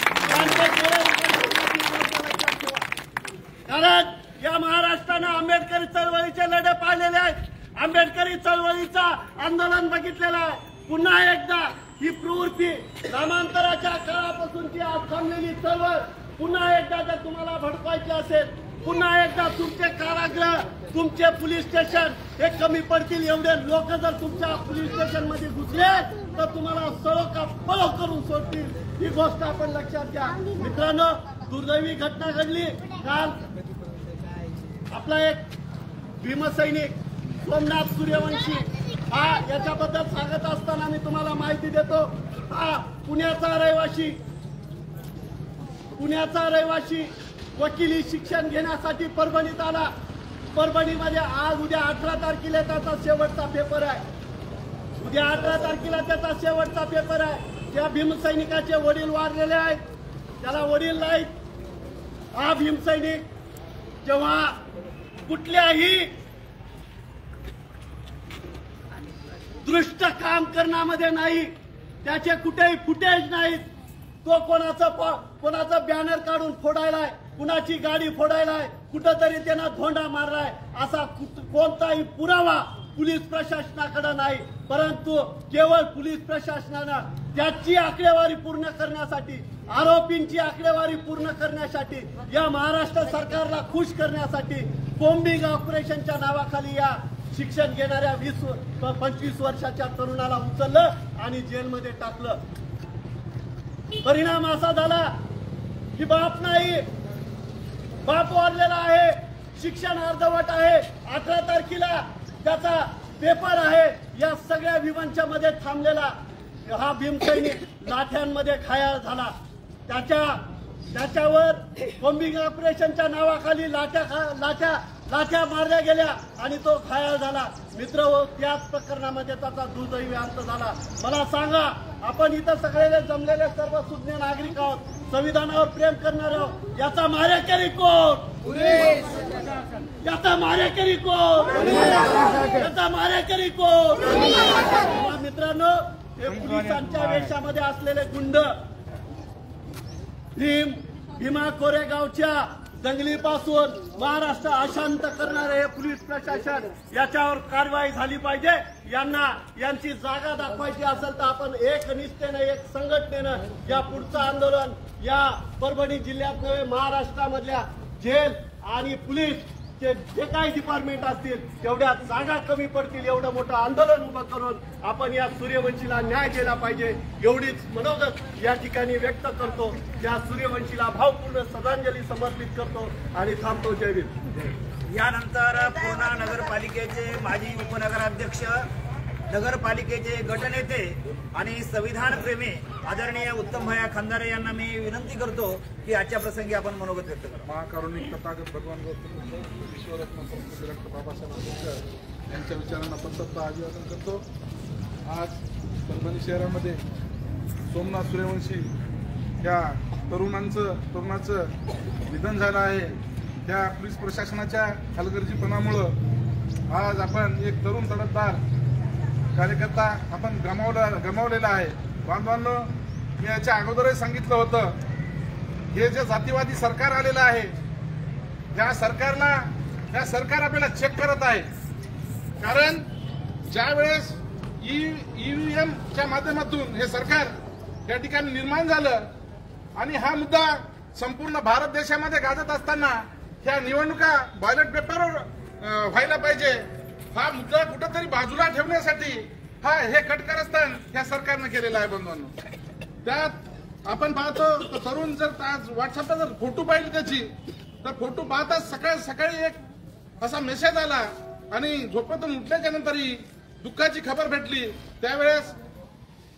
कारण या महाराष्ट्रानं आंबेडकरी चळवळीचे लढे पाहिलेले आहेत, आंबेडकरी चळवळीचा आंदोलन बघितलेलं आहे. पुन्हा एकदा ही प्रवृत्ती नामांतराच्या काळापासूनची आज थांबलेली चळवळ पुन्हा एकदा जर तुम्हाला भडकवायची असेल, पुन्हा एकदा तुमचे कारागृह, तुमचे पोलीस स्टेशन हे कमी पडतील. एवढे लोक जर तुमच्या पोलीस स्टेशन मध्ये घुसले तर तुम्हाला सळो का पळो करून सोडतील. ही गोष्ट आपण लक्षात घ्या. मित्रांनो, दुर्दैवी घटना घडली काल. आपला एक भीमसैनिक सोमनाथ सूर्यवंशी हा याच्याबद्दल सांगत असताना मी तुम्हाला माहिती देतो. हा पुण्याचा रहिवासी वकिली शिक्षण घेण्यासाठी परभणीत आला. परभणीमध्ये आज उद्या 18 तारखेला त्याचा शेवटचा पेपर आहे. उद्या 18 तारखेला त्याचा शेवटचा पेपर आहे. त्या भीमसैनिकाचे वडील वारलेले आहेत, त्याला वडील नाहीत. हा भीमसैनिक जेव्हा कुठल्याही दृष्ट काम करण्यामध्ये नाही, त्याचे कुठेही फुटेज नाहीत. तो कोणाचा बॅनर काढून फोडायलाय, कुणाची गाडी फोडायलाय, कुठंतरी त्यांना धोंडा मारलाय असा कोणताही पुरावा पोलीस प्रशासनाकडे नाही. परंतु केवळ पोलीस प्रशासनानं त्याची आकडेवारी पूर्ण करण्यासाठी, आरोपींची आकडेवारी पूर्ण करण्यासाठी, या महाराष्ट्र सरकारला खुश करण्यासाठी कोम्बिंग ऑपरेशनच्या नावाखाली या शिक्षण घेणाऱ्या 20-25 वर्षाच्या तरुणाला उचललं आणि जेलमध्ये टाकलं. परिणाम असा झाला की बाप नाही, बाप वारलेला आहे, शिक्षण अर्धवट आहे, 18 तारखेला त्याचा पेपर आहे. या सगळ्या विवंच्या मध्ये थांबलेला हा भीमसैनिक लाठ्यांमध्ये घायल झाला. त्याच्यावर कोम्बिंग ऑपरेशनच्या नावाखाली लाठ्या मारल्या गेल्या आणि तो घायल झाला. मित्र, त्याच प्रकरणामध्ये त्याचा दुर्दैवी अंत झाला. मला सांगा, आपण इथं सगळे जमलेले सर्व सुज्ञ नागरिक आहोत, संविधानावर प्रेम करणारे आहोत, याचा मारेकरी कोण? याचा मारेकरी कोण? याचा मारेकरी कोण? मित्रांनो, हे पोलिसांच्या वेशामध्ये असलेले गुंड भीमा कोरेगावच्या दंगलीपासून महाराष्ट्र अशांत करणारे हे पोलीस प्रशासन, याच्यावर कारवाई झाली पाहिजे. यांची जागा दाखवायची असेल तर आपण एक निष्ठेनं, एक संघटनेनं या पुढचं आंदोलन या परभणी जिल्ह्यात महाराष्ट्रामधल्या जेल आणि पोलीस जे काही डिपार्टमेंट असतील तेवढ्या जागा कमी पडतील एवढं मोठं आंदोलन उभं करून आपण या सूर्यवंशीला न्याय दिला पाहिजे, एवढीच मनोगत या ठिकाणी व्यक्त करतो. त्या सूर्यवंशीला भावपूर्ण श्रद्धांजली समर्पित करतो आणि थांबतो. जय भीम. यानंतर पूर्णा नगरपालिकेचे माजी उपनगराध्यक्ष, नगरपालिकेचे गटनेते आणि संविधान प्रेमी आदरणीय उत्तम भैया खंदारे यांना मी विनंती करतो की आजच्या प्रसंगी आपण मनोगत व्यक्त करा. महाकारुणिक तथागत भगवान गौतम विश्वरत्न संत डॉक्टर बाबासाहेब आंबेडकर यांच्या विचारांना पंतत्व अभिवादन करतो. आज परभणी शहरामध्ये सोमनाथ सूर्यवंशी या तरुणाचं निधन झालं आहे. त्या पोलीस प्रशासनाच्या हलगर्जीपणामुळं आज आपण एक तरुण तडफदार कार्यकर्ता आपण गमावलेला आहे. बांधवांनो, मी याच्या अगोदरही सांगितलं होतं, हे जे जातीवादी सरकार आलेलं आहे, या सरकार आपल्याला चेक करत आहे. कारण ज्या वेळेस ईव्हीएमच्या माध्यमातून हे सरकार या ठिकाणी निर्माण झालं आणि हा मुद्दा संपूर्ण भारत देशामध्ये गाजत असताना ह्या निवडणुका बॅलेट पेपरवर व्हायला पाहिजे, हा मुद्दा कुठंतरी बाजूला ठेवण्यासाठी हे कटकारस्थान ह्या सरकारनं केलेलं आहे. बंधूंनो, त्यात आपण पाहतो तरुण जर आज व्हॉट्सअपला जर फोटो पाहिले त्याची, तर फोटो पाहताच सकाळी एक असा मेसेज आला आणि झोपेतून उठल्याच्या नंतरही दुःखाची खबर भेटली. त्यावेळेस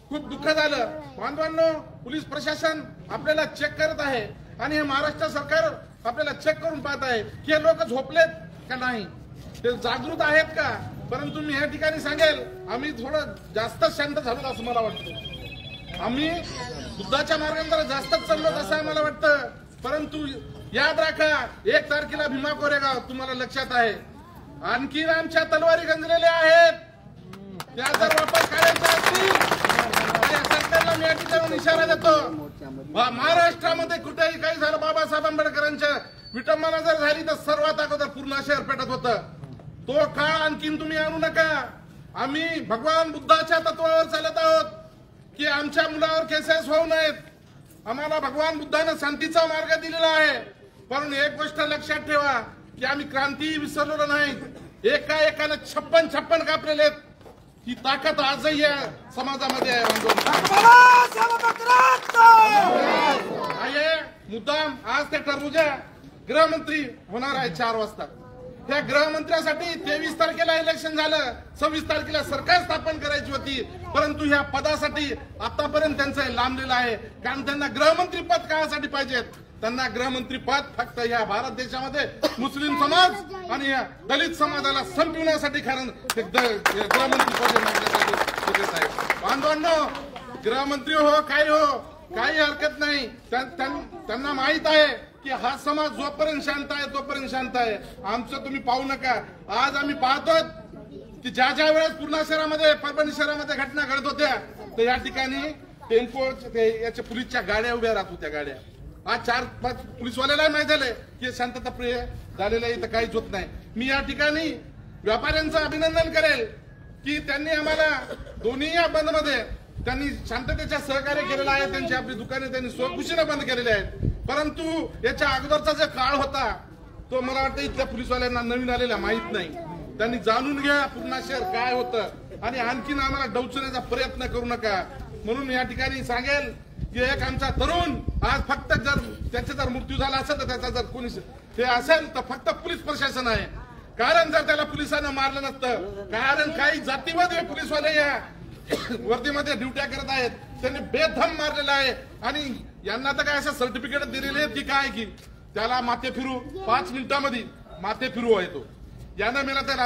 खूप दुःख झालं. बांधवांनो, पोलीस प्रशासन आपल्याला चेक करत आहे आणि हे महाराष्ट्र सरकार आपल्याला चेक करून पाहत आहे की हे लोक झोपलेत का नाही, ते जागृत आहेत का. परंतु मी या ठिकाणी सांगेल, आम्ही थोडं जास्त शांत झालो असं मला वाटतं. आम्ही बुद्धाच्या मार्गाने जरा जास्तच चाललो असं मला वाटतं. परंतु याद राखा 1 तारखेला भीमा कोरेगाव तुम्हाला लक्षात आहे. आणखी आमच्या तलवारी गंजलेल्या आहेत. त्या जर वापस काढायच्या असतील या सरकारला मी या ठिकाणी इशारा देतो. महाराष्ट्रामध्ये कुठेही काही झालं बाबासाहेब आंबेडकरांच्या विटंबना जर झाली तर सर्वात अगोदर पूर्ण शहर पेटत होतं. तो काळ आणखीन तुम्ही आणू नका. आम्ही भगवान बुद्धाच्या तत्वावर चालत आहोत की आमच्या मुलावर केसेस होऊ नयेत. आम्हाला भगवान बुद्धानं शांतीचा मार्ग दिलेला आहे. पण एक गोष्ट लक्षात ठेवा की आम्ही क्रांती विसरलेलो नाही. एकाने 56 कापलेले आहेत. ही ताकद आजही या समाजामध्ये आहे. मुद्दाम आज ते टरबुजा गृहमंत्री होणार आहे 4 वाजता. त्या गृहमंत्र्यासाठी 23 तारखेला इलेक्शन झालं. 26 तारखेला सरकार स्थापन करायची होती. परंतु ह्या पदासाठी आतापर्यंत त्यांचं लांबलेलं आहे. कारण त्यांना गृहमंत्री पद कायसाठी पाहिजेत. त्यांना गृहमंत्री पद फक्त या भारत देशामध्ये मुस्लिम समाज आणि या दलित समाजाला संपविण्यासाठी कारण गृहमंत्री पद मागण्यासाठी आहे. बांधवांनो, गृहमंत्री हो काही हरकत नाही. त्यांना माहित आहे की हा समाज जोपर्यंत शांत आहे तोपर्यंत शांत आहे. आमचं तुम्ही पाहू नका. आज आम्ही पाहतो की ज्या वेळेस पूर्णा शहरामध्ये परभणी शहरामध्ये घटना घडत होत्या तर या ठिकाणी टेम्पो याच्या पोलीसच्या गाड्या उभ्या राहत होत्या. गाड्या आज 4-5 पोलीसवाल्याला माहित झाले की शांतता प्रिय झालेलं इथं काहीच होत नाही. मी या ठिकाणी व्यापाऱ्यांचं अभिनंदन करेल की त्यांनी आम्हाला दोन्ही या बंदमध्ये त्यांनी शांततेच्या सहकार्य केलेलं आहे. त्यांची आपली दुकाने त्यांनी स्वखुशीने बंद केलेली आहेत. परंतु याच्या अगोदरचा जो काळ होता तो मला वाटतं इथल्या पोलीसवाल्यांना नवीन आलेला माहित नाही. त्यांनी जाणून घ्या पूर्णा शहर काय होतं आणि आणखीन आम्हाला डवचण्याचा प्रयत्न करू नका. म्हणून या ठिकाणी सांगेल की एक आमचा तरुण आज फक्त जर त्याचा जर मृत्यू झाला असेल तर त्याचा जर कोणी ते असेल तर फक्त पोलीस प्रशासन आहे. कारण जर त्याला पोलिसांना मारलं नसतं. कारण काही जातीवादी पोलीसवाले या वर्दीमध्ये ड्युट्या करत आहेत. त्यांनी बेदम मारलेला आहे आणि यांना तर काय असं सर्टिफिकेट दिलेले आहेत की काय की त्याला माथे फिरू 5 मिनिटांमध्ये माथे फिरू आहे तो. यानं मला त्याला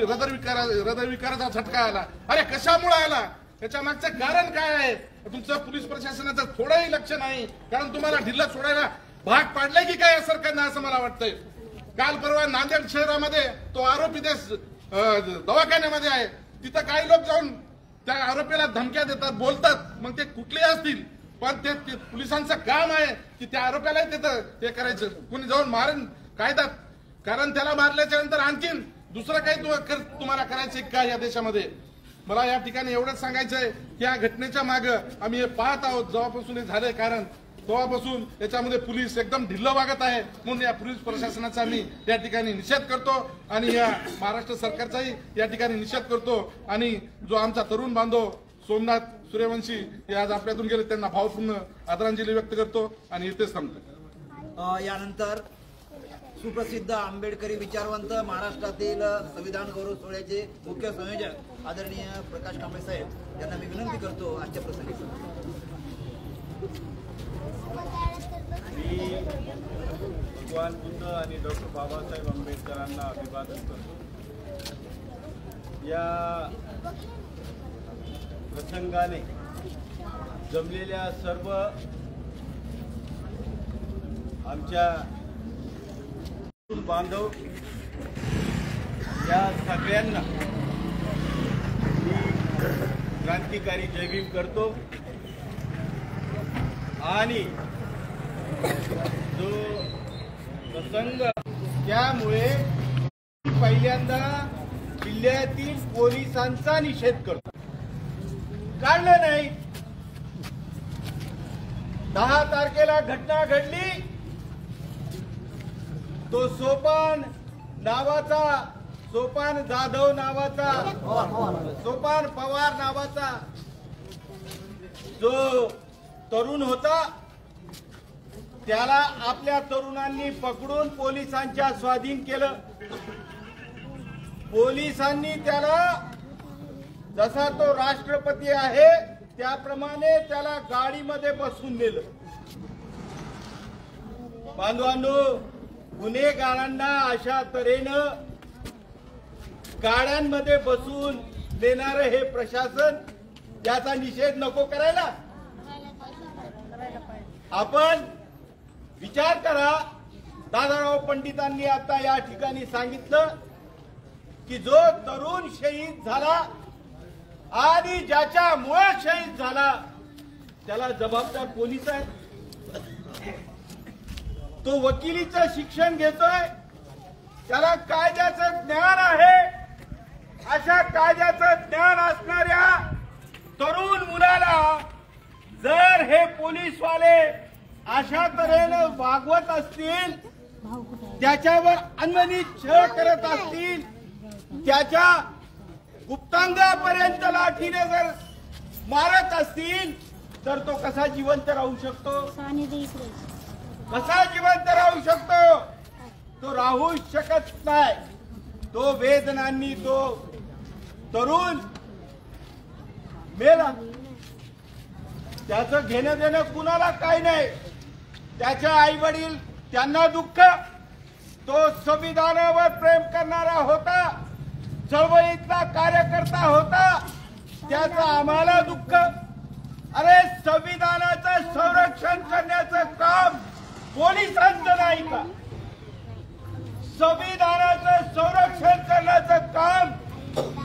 हृदयविकाराचा झटका आला. अरे कशामुळे आला? त्याच्या मागचं कारण काय आहे? तुमचं पोलीस प्रशासनाचं थोडंही लक्ष नाही. कारण तुम्हाला ढिल्ला सोडायला भाग पाडलाय की काय सरकारनं असं मला वाटतंय. काल परवा नांदेड शहरामध्ये तो आरोपी दवाखान्यामध्ये आहे. तिथं काही लोक जाऊन त्या आरोपीला धमक्या देतात बोलतात. मग ते कुठले असतील पण ते पोलिसांचं काम आहे की त्या आरोपीला तिथं ते करायचं. कुणी जाऊन मारेन कायद्यात. कारण त्याला मारल्याच्या नंतर आणखीन दुसरं काही तुम्हाला करायचं का या देशामध्ये? मला या ठिकाणी एवढंच सांगायचंय की या घटनेच्या मागे आम्ही हे पाहत आहोत जेव्हापासून हे झालंय. कारण तेव्हापासून याच्यामध्ये पोलीस एकदम ढिल्ल वागत आहे. म्हणून या पोलीस प्रशासनाचा मी या ठिकाणी निषेध करतो आणि या महाराष्ट्र सरकारचाही या ठिकाणी निषेध करतो. आणि जो आमचा तरुण बांधव सोमनाथ सूर्यवंशी हे आज आपल्यातून गेले त्यांना भावपूर्ण आदरांजली व्यक्त करतो आणि इथेच थांबतो. यानंतर सुप्रसिद्ध आंबेडकरी विचारवंत महाराष्ट्रातील संविधान गौरव सोहळ्याचे मुख्य संयोजक आदरणीय प्रकाश कांबळे साहेब यांना मी विनंती करतो आजच्या प्रसंगी. मी भगवान बुद्ध आणि डॉक्टर बाबासाहेब आंबेडकरांना अभिवादन करतो. या प्रसंगाने जमलेल्या सर्व आमच्या बांधव या सगळ्यांना मी क्रांतिकारी जय भीम करतो. आणि जो प्रसंग त्यामुळे पहिल्यांदा जिल्ह्यातील पोलिसांचा निषेध करतो. काढलं नाही. 10 तारखेला घटना घडली. तो सोपान जाधव नावाचा सोपान पवार नावाचा जो तरुण होता त्याला आपल्या तरुणांनी पकडून पोलिसांच्या स्वाधीन केलं. पोलिसांनी त्याला जसा तो राष्ट्रपती आहे त्याप्रमाणे त्याला गाडीमध्ये बसवून नेलं. बांधवांनो, गुन्हेगारांना अशा तऱ्हेनं गाड्यांमध्ये बसवून देणारं हे प्रशासन, याचा निषेध नको करायला? आपण विचार करा दादाराव पंडितांनी आता या ठिकाणी सांगितलं की जो तरुण शहीद झाला आणि ज्याच्यामुळे शहीद झाला त्याला जबाबदार पोलीस आहे. तो वकिलीचं शिक्षण घेतोय, त्याला कायद्याचं ज्ञान आहे. अशा कायद्याचं ज्ञान असणाऱ्या तरुण मुलाला जर हे पोलीसवाले अशा तऱ्हेनं वागवत असतील, त्याच्यावर अनन्वित छळ करत असतील, त्याच्या गुप्तांगापर्यंत लाठीने जर मारत असतील तर तो कसा जिवंत राहू शकतो? कसा जिवंत राहू शकतो? तो राहू शकत नाही. तो वेदनांनी तो तरुण मेला. त्याचं घेणं देणं कुणाला काही नाही. त्याचे आई वडील त्यांना दुःख. तो संविधानावर प्रेम करणारा होता, चळवळीतला कार्यकर्ता होता, त्याचं आम्हाला दुःख. अरे संविधानाचं संरक्षण करण्याचं काम पोलिसांचं नाही का? संविधानाचं संरक्षण करण्याचं काम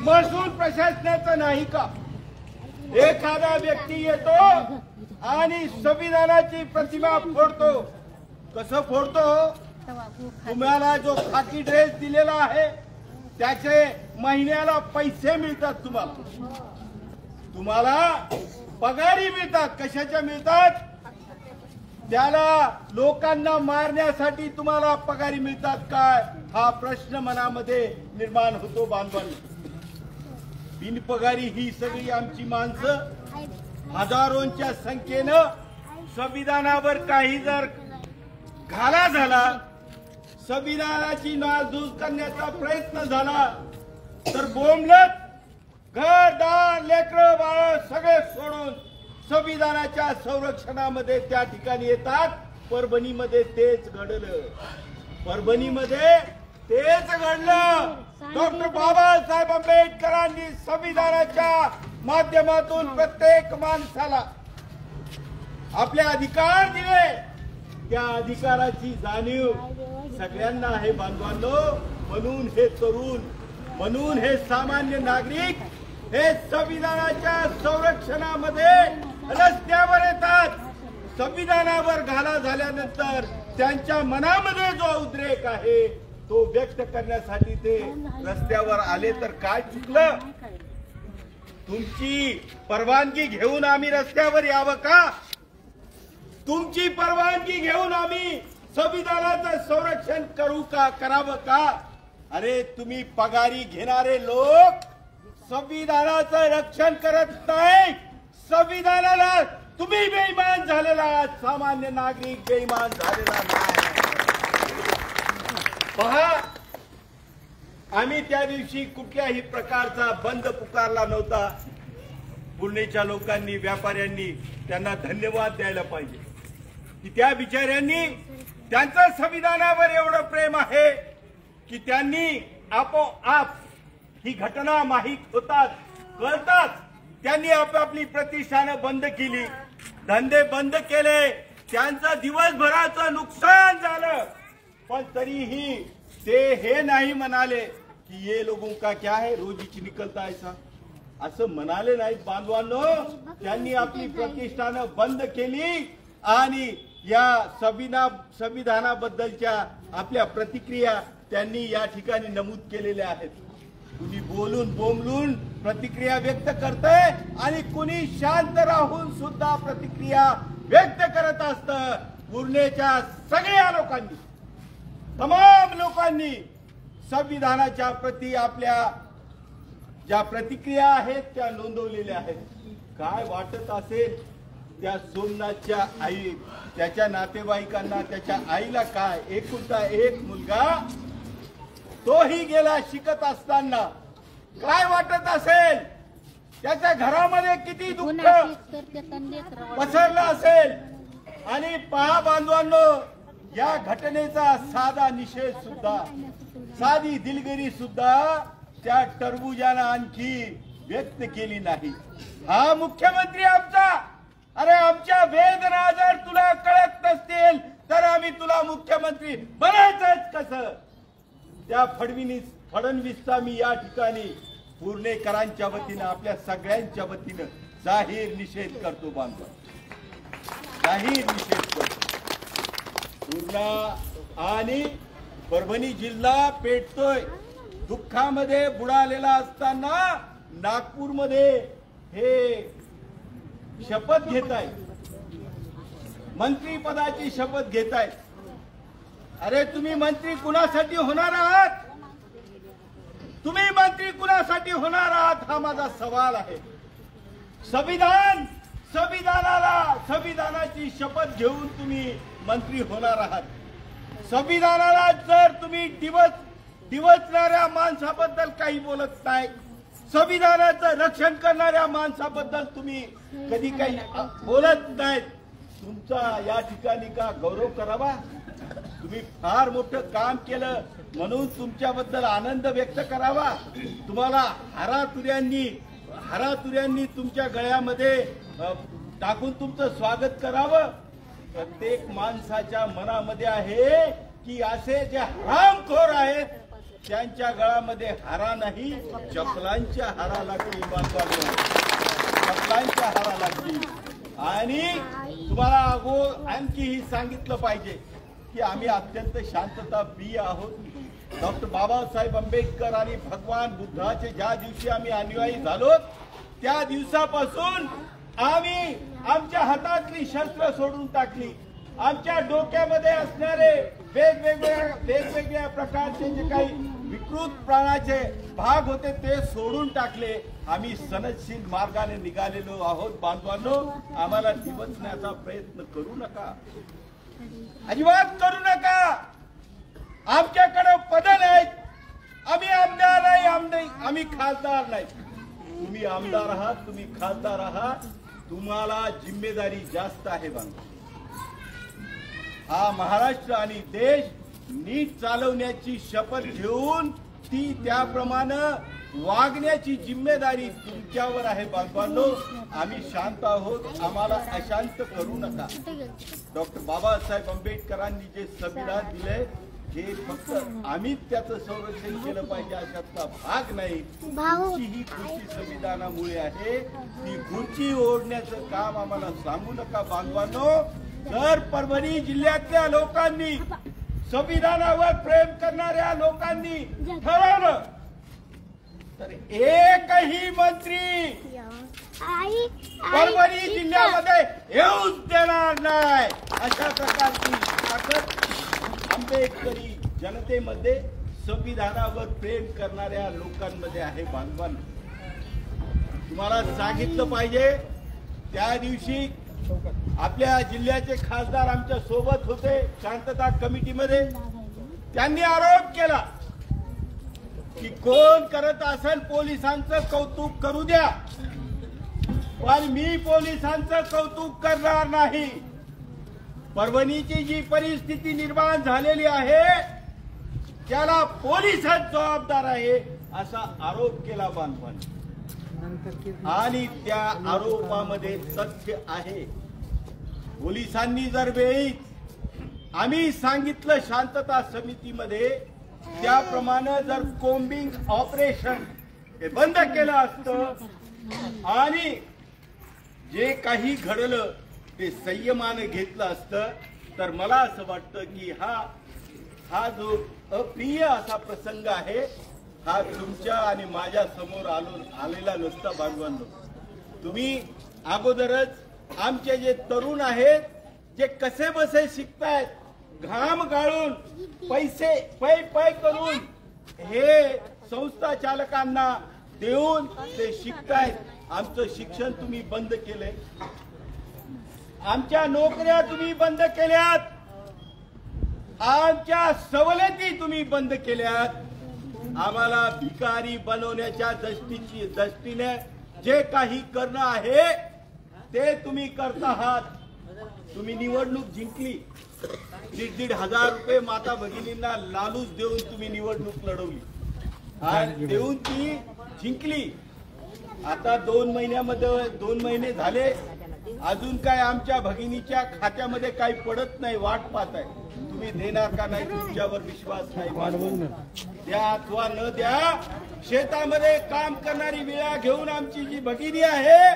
महसूल प्रशासनाचं नाही का? एखादा व्यक्ती येतो आणि संविधानाची प्रतिमा फोडतो. कसं फोडतो? तुम्हाला जो खाकी ड्रेस दिलेला आहे त्याचे महिन्याला पैसे मिळतात. तुम्हाला पगारी मिळतात. कशाच्या मिळतात? त्याला लोकांना मारण्यासाठी तुम्हाला पगारी मिळतात काय? हा प्रश्न मनामध्ये निर्माण होतो. बांधवांनी, बिनपगारी ही सगळी आमची माणसं हजारोंच्या संख्येनं संविधानावर काही जर घाला झाला, संविधानाची नासधूस करण्याचा प्रयत्न झाला तर बोंबलत घरदार लेकरं बाळ सगळे सोडून संविधानाच्या संरक्षणामध्ये त्या ठिकाणी येतात. परभणीमध्ये तेच घडलं. परभणीमध्ये तेच घडलं. डॉक्टर बाबासाहेब आंबेडकरांनी संविधानाच्या माध्यमातून प्रत्येक माणसाला आपले अधिकार दिले. त्या अधिकाराची जाणीव सगळ्यांना आहे बांधवांनो. म्हणून हे तरुण, म्हणून हे सामान्य नागरिक हे संविधानाच्या संरक्षणामध्ये रस्त्यावर येतात. संविधानावर घाला झाल्यानंतर त्यांच्या मनामध्ये जो उद्रेक आहे तो व्यक्त करण्यासाठी ते रस्त्यावर आले. तर काय चुकलं? तुमची परवानगी घेऊन आम्ही रस्त्यावर यावं का? तुमची परवानगी घेऊन आम्ही संविधानाचं संरक्षण करू का, करावं का? अरे तुम्ही पगारी घेणारे लोक संविधानाचं रक्षण करत नाही. संविधानाला तुम्ही बेईमान झालेला आहात. सामान्य नागरिक बेईमान झालेला नाही. पहा, आम्ही त्या दिवशी कुठल्याही प्रकारचा बंद पुकारला नव्हता. पुणेच्या लोकांनी, व्यापाऱ्यांनी त्यांना धन्यवाद द्यायला पाहिजे की त्या बिचाऱ्यांनी, त्यांचं संविधानावर एवढं प्रेम आहे की त्यांनी आपोआप ही घटना माहीत होतात, कळतात, त्यांनी आपापली प्रतिष्ठानं बंद केली, धंदे बंद केले, त्यांचं दिवसभराचं नुकसान झालं. पण तरीही ते हे नाही म्हणाले की ये लोगों का क्या है, रोजीची निकलता ऐसा, असं म्हणाले नाहीत बांधवांनो. त्यांनी आपली प्रतिष्ठानं बंद केली आणि या संविधानाबद्दलच्या आपल्या प्रतिक्रिया त्यांनी या ठिकाणी नमूद केलेल्या आहेत. कुणी बोलून बोंबलून प्रतिक्रिया व्यक्त करतंय आणि कुणी शांत राहून सुद्धा प्रतिक्रिया व्यक्त करत असतं. पुरणेच्या सगळ्या लोकांनी, तमाम लोकांनी संविधानाच्या प्रती आपल्या ज्या प्रतिक्रिया आहेत त्या नोंदवलेल्या आहेत. काय वाटत असेल त्या सोमनाथच्या आई, त्याच्या नातेवाईकांना, त्याच्या आईला काय, एकुलता एक मुलगा, तोही गेला शिकत असताना, काय वाटत असेल? त्याच्या घरामध्ये किती दुःख पसरलं असेल. आणि पहा बांधवांनो, या घटनेचा साधा निषेध सुद्धा, साधी दिलगिरी सुद्धा त्या टरबुजानं आणखी व्यक्त केली नाही. हा मुख्यमंत्री आमचा, अरे आमच्या वेदना जर तुला कळत नसतील तर आम्ही तुला मुख्यमंत्री बनायचंच कसं, त्या फडणवीसचा मी या ठिकाणी पुणेकरांच्या वतीनं आपल्या सगळ्यांच्या वतीनं जाहीर निषेध करतो बांधव, जाहीर निषेध करतो। पूर्णा आणि परभणी जिल्हा पेटतोय, दुःखामध्ये बुडालेला असताना नागपूरमध्ये हे शपथ घेत आहे, मंत्रीपदाची शपथ घेत आहे। अरे तुम्ही मंत्री कुणासाठी होणार आहात, तुम्ही मंत्री कुणासाठी होणार आहात हा माझा सवाल आहे। संविधानाची शपथ घेऊन तुम्ही मंत्री होणार आहात। संविधानाला जर तुम्ही डिवचणाऱ्या माणसाबद्दल काही बोलत नाही, संविधानाचं रक्षण करणाऱ्या माणसाबद्दल तुम्ही कधी काही बोलत नाहीत, तुमचा या ठिकाणी का गौरव करावा? तुम्ही फार मोठं काम केलं म्हणून तुमच्याबद्दल आनंद व्यक्त करावा, तुम्हाला हारातुऱ्यांनी तुमच्या गळ्यामध्ये टाकून तुमचं स्वागत करावं। प्रत्येक माणसाच्या मनामध्ये आहे की असे जे हरामखोर आहेत त्यांच्या गळ्यामध्ये हारा नाही, चपलांच्या हारा लागतील, चपलांच्या हारा लागतील। आणि तुम्हाला आणखीही सांगितलं पाहिजे की आम्ही अत्यंत शांतता प्रिय आहोत। डॉक्टर बाबासाहेब आंबेडकर आणि भगवान बुद्धाचे ज्या दिवशी आम्ही अनुयायी झालो त्या दिवसापासून आम्ही आमच्या हातातली शस्त्र सोडून टाकली, आमच्या डोक्यामध्ये असणारे वेगवेगळ्या प्रकारचे जे काही विकृत प्राणाचे भाग होते ते सोडून टाकले। आम्ही सनदशील मार्गाने निघालेलो आहोत बांधवांनो, आम्हाला दिवसण्याचा प्रयत्न करू नका, अजिबात करू नका। आमच्याकडे पद नाहीत, आम्ही आमदार नाही, आम्ही खासदार नाही। तुम्ही आमदार आहात, तुम्ही खासदार आहात, तुम्हाला जिम्मेदारी जास्त आहे बांधव। हा महाराष्ट्र आणि देश नीट चालवण्याची शपथ घेऊन ती त्याप्रमाणे वागण्याची जिम्मेदारी तुमच्यावर आहे बांधवांनो। आम्ही शांत आहोत, आम्हाला अशांत करू नका। डॉक्टर बाबासाहेब आंबेडकरांनी जे संविधान दिले हे फक्त आम्ही त्याचं संरक्षण केलं पाहिजे अशातला भाग नाही, ही खुर्ची संविधानामुळे आहे, ती खुर्ची ओढण्याचं काम आम्हाला सांगू नका बांधवांनो। जर परभणी जिल्ह्यातल्या लोकांनी, संविधानावर प्रेम करणाऱ्या लोकांनी ठरवलं तर एकही मंत्री परभणी जिल्ह्यामध्ये येऊच देणार नाही, अशा प्रकारची ताकद आंबेडकरी जनतेमध्ये, संविधानावर प्रेम करणाऱ्या लोकांमध्ये आहे बांधवांनो। तुम्हाला सांगितलं पाहिजे, त्या दिवशी आपल्या जिल्ह्याचे खासदार आमच्या सोबत होते शांतता कमिटीमध्ये, त्यांनी आरोप केला की कोण करत असेल पोलिसांचं कौतुक करू द्या, पण मी पोलिसांचं कौतुक करणार नाही। परभणीची जी परिस्थिती निर्माण झालेली आहे त्याला पोलिसच जबाबदार आहे असा आरोप केला बांधवांनी, आणि त्या आरोपामध्ये तथ्य आहे। पोलिसांनी जर वेळीच आम्ही सांगितलं शांतता समितीमध्ये त्याप्रमाणे जर कोम्बिंग ऑपरेशन हे बंद केलं असतं आणि जे काही घडलं ते संयमाने घेतलं असतं तर मला असं वाटतं की हा जो अप्रिय असा प्रसंग आहे हा तुमच्या आणि माझ्या समोर आलेला नसता बांधवांनो। तुम्ही अगोदरच आमचे जे तरुण आहेत जे कसे बसे शिकतायत, घाम गाळून पैसे पै करून हे संस्था चालकांना देऊन ते शिकतायत, आमचं शिक्षण तुम्ही बंद केलंय, आमच्या नोकऱ्या तुम्ही बंद केल्यात, आमच्या सवलती तुम्ही बंद केल्यात, आम्हाला भिकारी बनवण्याच्या दृष्टीने जे काही करणं आहे ते तुम्ही करत आहात। तुम्ही निवडणूक जिंकली, 1,500 रुपये माता भगिनींना लालूच देऊन तुम्ही निवडणूक लढवली आणि देऊन ती जिंकली। आता 2 महिने झाले अजून काय आमच्या भगिनीच्या खात्यामध्ये काही पडत नाही, वाट पाहत आहे. तुम्ही देणार का नाही तुमच्यावर विश्वास नाही. द्या अथवा न द्या, शेतामध्ये काम करणारी विळा घेऊन आमची जी भगिनी आहे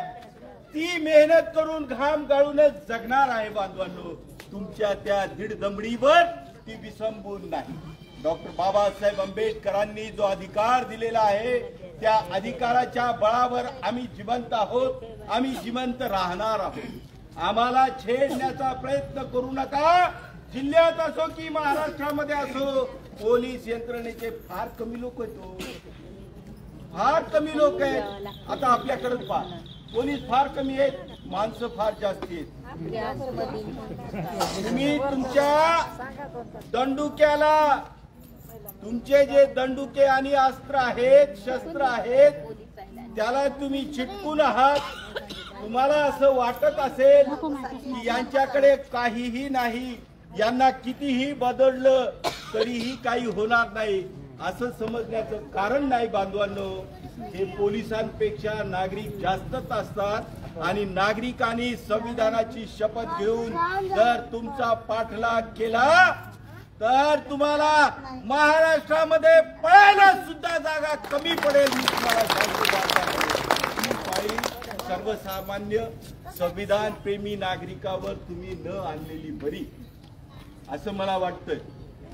ती मेहनत करून घाम गाळूनच जगणार आहे बांधवांनो. तुमच्या त्या दीड दमडीवर ती विसंबून नाही. डॉक्टर बाबासाहेब आंबेडकरांनी जो अधिकार दिलेला आहे त्या अधिकाराच्या बळावर आम्ही जिवंत आहोत, आम्ही जिवंत राहणार आहोत. आम्हाला छेडण्याचा प्रयत्न करू नका. जिल्ह्यात असो की महाराष्ट्रामध्ये असो, पोलीस यंत्रणेचे फार कमी लोक आहेत, फार कमी लोक आहेत. आता आपल्याकडे पहा, पोलीस फार कमी आहेत, माणसं फार जास्ती आहेत. तुम्ही तुमच्या दंडुक्याला, तुमचे जे दंडुके आणि अस्त्र आहेत, शस्त्र आहेत, त्याला तुम्ही चिटकून आहात. तुम्हाला असं वाटत असेल की यांच्याकडे काहीही नाही, यांना कितीही बदललं तरीही काही होणार नाही, असं समजण्याचं कारण नाही बांधवांनो. हे पोलिसांपेक्षा नागरिक जास्तच असतात आणि नागरिकांनी संविधानाची शपथ घेऊन जर तुमचा पाठलाग केला तर तुम्हाला महाराष्ट्रामध्ये पळायला सुद्धा जागा कमी पडेल. मी तुम्हाला सांगतो, सर्वसामान्य संविधान प्रेमी नागरिकावर तुम्ही न आणलेली बरी, असं मला वाटतंय.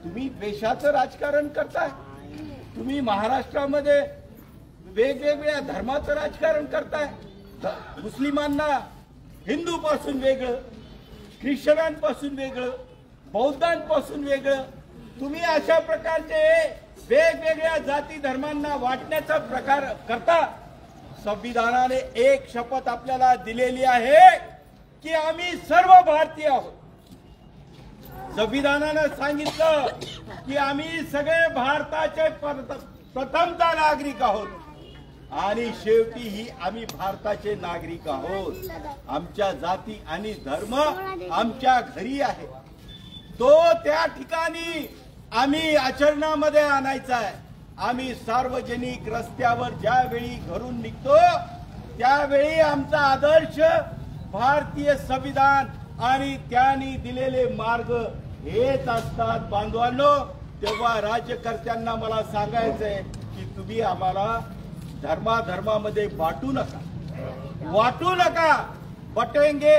तुम्ही द्वेषाचं राजकारण करताय. तुम्ही महाराष्ट्रामध्ये वेगवेगळ्या धर्माचं राजकारण करताय. मुस्लिमांना हिंदूपासून वेगळं, ख्रिश्चनांपासून वेगळं, बौद्धांपासून वेगळं. तुम्ही अशा प्रकारचे वेगवेगळ्या जाती धर्मांना वाटण्याचा प्रकार करता. संविधानाने एक शपथ आपल्याला दिलेली आहे की आम्ही सर्व भारतीय आहोत. संविधानानं सांगितलं की आम्ही सगळे भारताचे प्रथमतः नागरिक आहोत आणि शेवटी ही आम्ही भारताचे नागरिक आहोत. आमच्या जाती आणि धर्म आमच्या घरी आहे, तो त्या ठिकाणी आम्ही आचरणामध्ये आणायचा आहे. आम्ही सार्वजनिक रस्त्यावर ज्यावेळी घरून निघतो त्यावेळी आमचा आदर्श भारतीय संविधान आणि त्यांनी दिलेले मार्ग हेच असतात बांधवांनो. तेव्हा राज्यकर्त्यांना मला सांगायचंय की तुम्ही आम्हाला धर्माधर्मामध्ये वाटू नका. बटेंगे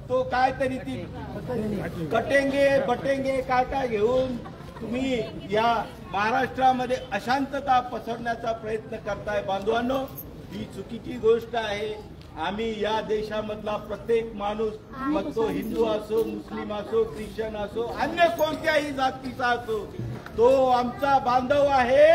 तो काहीतरी ती कटेंगे बटेंगे काय घेऊन तुम्ही या महाराष्ट्रामध्ये अशांतता पसरण्याचा प्रयत्न करताय बांधवांनो. ही चुकीची गोष्ट आहे. आम्ही या देशामधला प्रत्येक माणूस, मग तो हिंदू असो, मुस्लिम असो, ख्रिश्चन असो, अन्य कोणत्याही जातीचा असो, तो आमचा बांधव आहे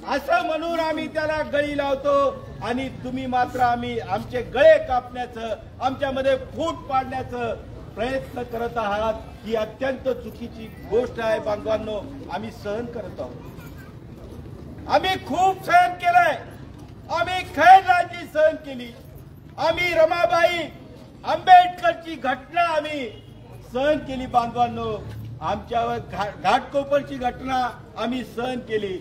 असं म्हणून आम्ही त्याला गळी लावतो आणि तुम्ही मात्र आमचे गळे कापण्याचं, आमच्यामध्ये फूट पाडण्याचं प्रयत्न करत आहात. ही अत्यंत चुकीची गोष्ट आहे बांधवांनो. आम्ही सहन करत आहोत. आम्ही खूप सहन केलंय. आम्ही खैरराजी सहन केली. आम्ही रमाबाई आंबेडकरची घटना आम्ही सहन केली बांधवांनो. आमच्यावर घाटकोपरची घटना आम्ही सहन केली.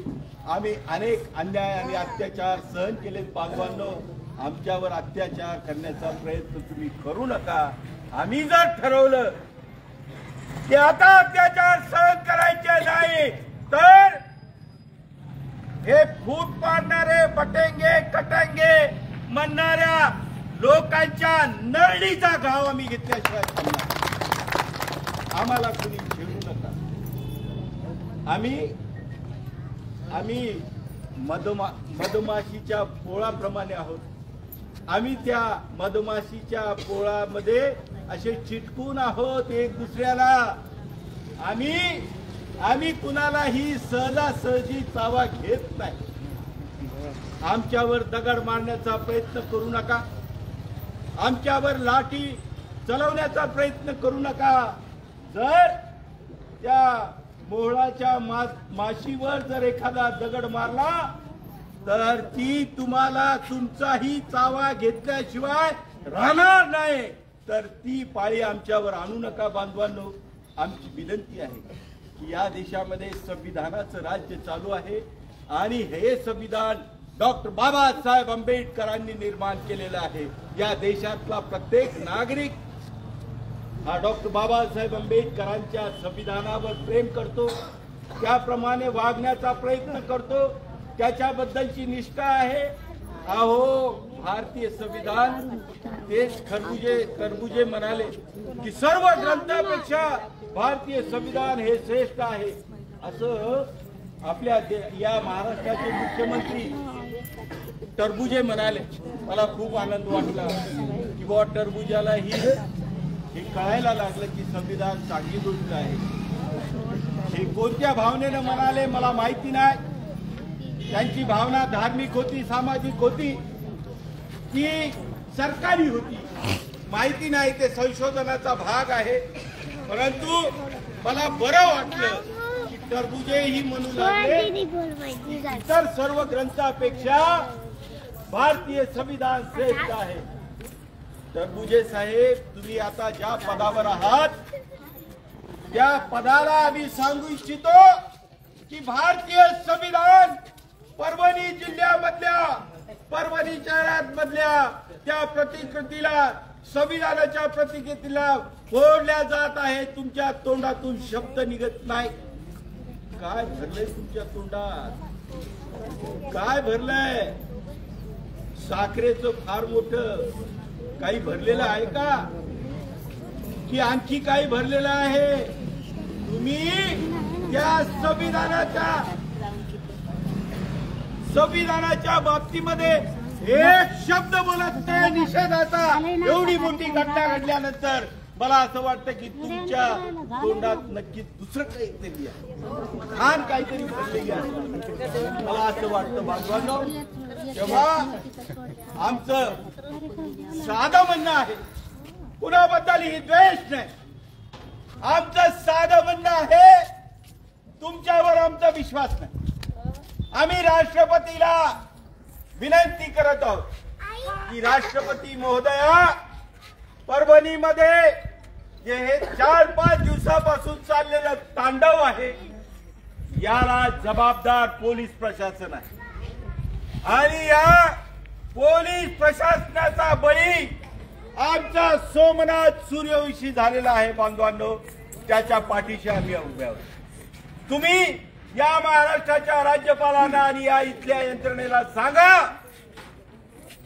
आम्ही अनेक अन्याय आणि अत्याचार सहन केले बांधवांनो. आमच्यावर अत्याचार करण्याचा प्रयत्न तुम्ही करू नका. आम्ही जर ठरवलं की आता अत्याचार सहन करायचे नाही तर हे फूट पाडणारे, बटेंगे कटेंगे म्हणणाऱ्या लोकांच्या नरडीचा घाव आम्ही घेतल्याशिवाय आम्हाला कुणी घेऊ नका. आम्ही मधमाशीच्या पोळाप्रमाणे आहोत. आम्ही त्या मधमाशीच्या पोळामध्ये असे चिटकून आहोत एक दुसऱ्याला. आम्ही कुणालाही सहजासहजी चावा घेत नाही. आमच्यावर दगड मारण्याचा प्रयत्न करू नका. आमच्यावर लाठी चलवण्याचा प्रयत्न करू नका. जर त्या मोहळाच्या माशीवर जर एखादा दगड मारला तर ती तुम्हाला तुमचाही चावा घेतल्याशिवाय राहणार नाही. तर ती पाळी आमच्यावर आणू नका बांधवांनो. आमची विनंती आहे की या देशामध्ये संविधानाचं राज्य चालू आहे आणि हे संविधान डॉक्टर बाबासाहेब आंबेडकरांनी निर्माण केलेला आहे। या देशातला प्रत्येक नागरिक हा डॉक्टर बाबासाहेब आंबेडकरांच्या संविधानावर प्रेम करतो, त्याप्रमाणे वागण्याचा प्रयत्न करतो, त्याच्याबद्दलची निष्ठा आहे। अहो भारतीय संविधान तेच खरबुजे म्हणाले की सर्व ग्रंथापेक्षा भारतीय संविधान हे श्रेष्ठ आहे। असं आपल्या या महाराष्ट्राचे मुख्यमंत्री टरबुजे म्हणाले। मला खूप आनंद वाटला की बुवा टरबुजाला हे कळायला लागलं की संविधान चांगली गोष्ट आहे। हे कोणत्या भावनेनं म्हणाले मला माहिती नाही, त्यांची भावना धार्मिक होती, सामाजिक होती की सरकारी होती माहिती नाही, ते संशोधनाचा भाग आहे। परंतु मला बरं वाटलं की टरबुजे ही म्हणू लागले इतर सर्व ग्रंथापेक्षा भारतीय संविधान श्रेष्ठ आहे। टरबुजे साहेब, तुम्ही आता ज्या पदावर आहात त्या पदाला आम्ही सांगू इच्छितो की भारतीय संविधान परभणी जिल्ह्यामधल्या, परभणी शहरामधल्या त्या प्रतिकृतीला, संविधानाच्या प्रतिकृतीला फोडल्या जात आहे। तुमच्या तोंडातून शब्द निघत नाही। काय भरलंय तुमच्या तोंडात? काय भरलंय? साखरेचं फार मोठं काही भरलेलं आहे का, की आणखी काही भरलेलं आहे? तुम्ही त्या संविधानाच्या बाबतीमध्ये एक शब्द बोलत नाही निषेधाचा। एवढी मोठी घटना घडल्यानंतर मला असं वाटतं की तुमच्या तोंडात नक्कीच दुसरं काहीतरी आहे, खान काहीतरी भरलेली आहे। मला असं वाटतं बांधवांनो, तेव्हा आमचं साधं म्हणणं आहे, कुणाबद्दल ही द्वेष नाही, आमचं साधं म्हणणं आहे तुमच्यावर आमचा विश्वास नाही। आम्ही राष्ट्रपतीला विनंती करत आहोत की राष्ट्रपती महोदया, परभणीमध्ये जे हे 4-5 दिवसापासून चाललेलं तांडव आहे याला जबाबदार पोलीस प्रशासन आहे आणि या पोलीस प्रशासनाचा बळी आमचा सोमनाथ सूर्यवंशी झालेला आहे। बांधवांनो, त्याच्या पाठीशी आम्ही उभे आहोत। तुम्ही या महाराष्ट्राच्या राज्यपालांना आणि या इथल्या यंत्रणेला सांगा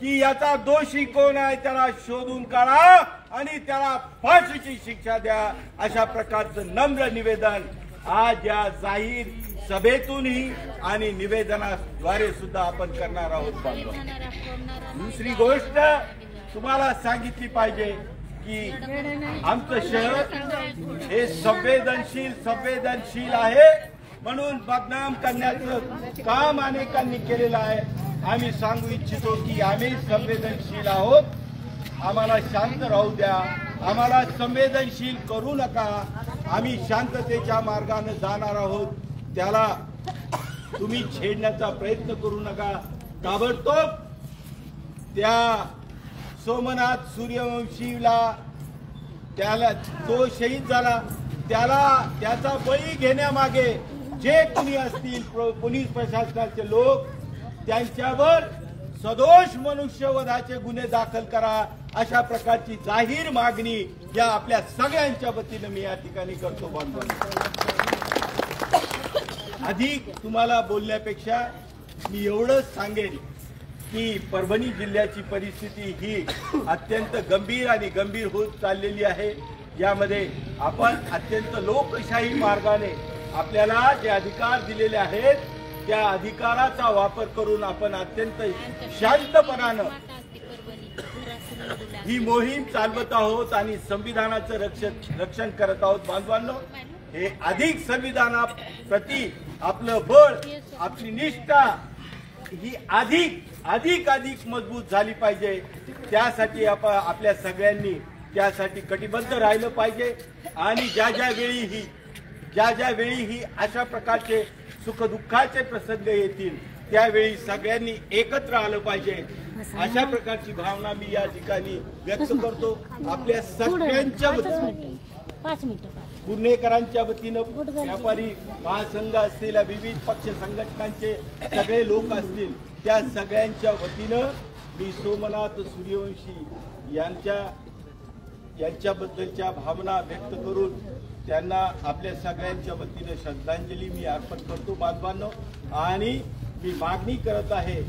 की याचा दोषी कोण आहे त्याला शोधून काढा आणि त्याला फाशीची शिक्षा द्या। अशा प्रकारचं नम्र निवेदन आज या जाहीर सभेतूनही आणि निवेदनाद्वारे सुद्धा आपण करणार आहोत। दुसरी गोष्ट तुम्हाला सांगितली पाहिजे की आमचं शहर हे संवेदनशील आहे म्हणून बदनाम करण्याचं काम अनेकांनी केलेलं आहे। आम्ही सांगू इच्छितो की आम्ही संवेदनशील आहोत, आम्हाला शांत राहू द्या, आम्हाला संवेदनशील करू नका, आम्ही शांततेच्या मार्गाने जाणार आहोत। त्याला तुम्ही छेडण्याचा प्रयत्न करू नका। ताबडतोब त्या सोमनाथ सूर्यवंशीला त्याला तो शहीद झाला त्याचा बळी घेण्यामागे जे कुणी असतील पोलीस प्रशासनाचे लोक त्यांच्यावर सदोष मनुष्यवधाचे गुन्हे दाखल करा। अशा प्रकारची जाहीर मागणी या आपल्या सगळ्यांच्या वतीने मी या ठिकाणी करतो। अधिक तुम्हाला बोलण्यापेक्षा मी एवढंच सांगेन की परभणी जिल्ह्याची परिस्थिती ही अत्यंत गंभीर होत चाललेली आहे। यामध्ये आपण अत्यंत लोकशाही मार्गाने आपल्याला जे अधिकार दिलेले आहेत त्या अधिकाराचा वापर करून आपण अत्यंत शांतपणानं ही मोहीम चालवत आहोत आणि संविधानाचं रक्षण करत आहोत। बांधवांनो, हे अधिक संविधानाप्रती आपलं बळ, आपली निष्ठा ही अधिक मजबूत झाली पाहिजे। त्यासाठी आपल्या सगळ्यांनी त्यासाठी कटिबद्ध राहिलं पाहिजे आणि ज्या वेळी ही अशा प्रकारचे सुखदुःखाचे प्रसंग येतील त्यावेळी सगळ्यांनी एकत्र आलं पाहिजे। अशा प्रकारची भावना मी या ठिकाणी व्यक्त करतो। आपल्या सगळ्यांच्या 5 मिनिटं पुणेकरांच्या वतीनं व्यापारी महासंघ असतील, विविध पक्ष संघटनांचे सगळे लोक असतील, त्या सगळ्यांच्या वतीनं मी सोमनाथ सूर्यवंशी यांच्याबद्दलच्या भावना व्यक्त करून त्यांना आपल्या सगळ्यांच्या वतीनं श्रद्धांजली मी अर्पण करतो बांधवांनो. आणि मी मागणी करत आहे,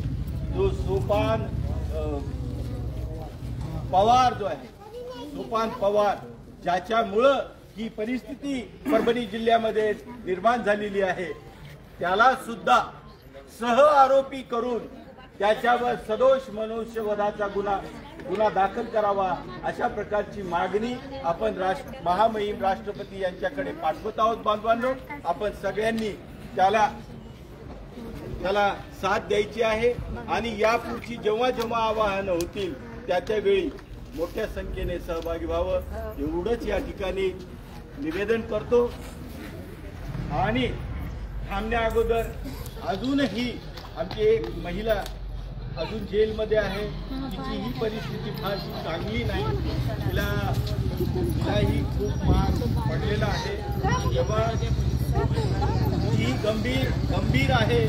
जो सोपान पवार जो आहे, सोपान पवार, ज्याच्यामुळं ही परिस्थिती परभणी जिल्ह्यामध्ये निर्माण झालेली आहे, त्याला सुद्धा सह आरोपी करून त्याच्यावर सदोष मनुष्यवधाचा गुन्हा दाखल करावा, अशा प्रकारची मागणी आपण महामहिम राष्ट्रपती यांच्याकडे पाठवत आहोत बांधवांनो. आपण सगळ्यांनी त्याला साथ द्यायची आहे आणि यापुढची जेव्हा जेव्हा आवाहनं होतील त्यावेळी मोठ्या संख्येने सहभागी व्हावं, एवढंच या ठिकाणी निवेदन करतो. आणि थांबण्या अगोदर अजूनही आमची एक महिला अजून जेलमध्ये आहे, तिची ही परिस्थिती फारशी चांगली नाही, तिलाही खूप मार पडलेला आहे. तेव्हा ही गंभीर आहे.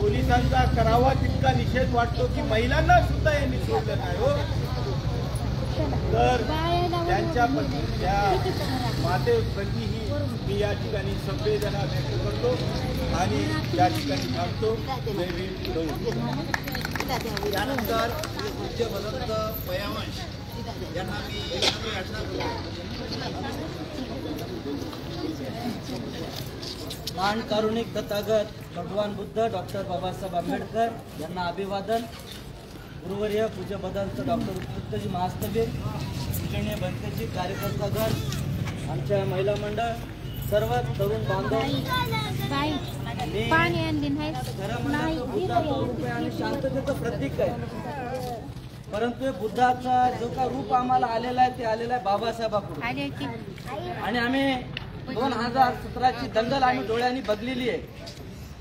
पोलिसांचा करावा तितका निषेध वाटतो की महिलांना सुद्धा यांनी सोडलं नाही हो. तर त्यांच्या त्या मातेप्रतीही मी या ठिकाणी संवेदना व्यक्त करतो आणि या ठिकाणी थांबतो. त्यानंतर पूज्य भदंत पयावंश यांना मी याचना करतो. महान कारुणिक तथागत भगवान बुद्ध डॉक्टर बाबासाहेब आंबेडकर यांना अभिवादन. गुरुवर्य पूज्य भदंत डॉक्टर उत्कृष्टजी महास्तवीर, पूजनीय भंतेजी, कार्यकर्तागण, आमच्या महिला मंडळ, सर्व तरुण बांधव, आणि शांततेचं प्रतीक आहे. परंतु हे बुद्धाचा जो काय रूप आम्हाला आलेला आहे ते आलेला आहे बाबासाहेबांकडून. आणि आम्ही 2017ची दंगल आम्ही डोळ्यांनी बघलेली आहे.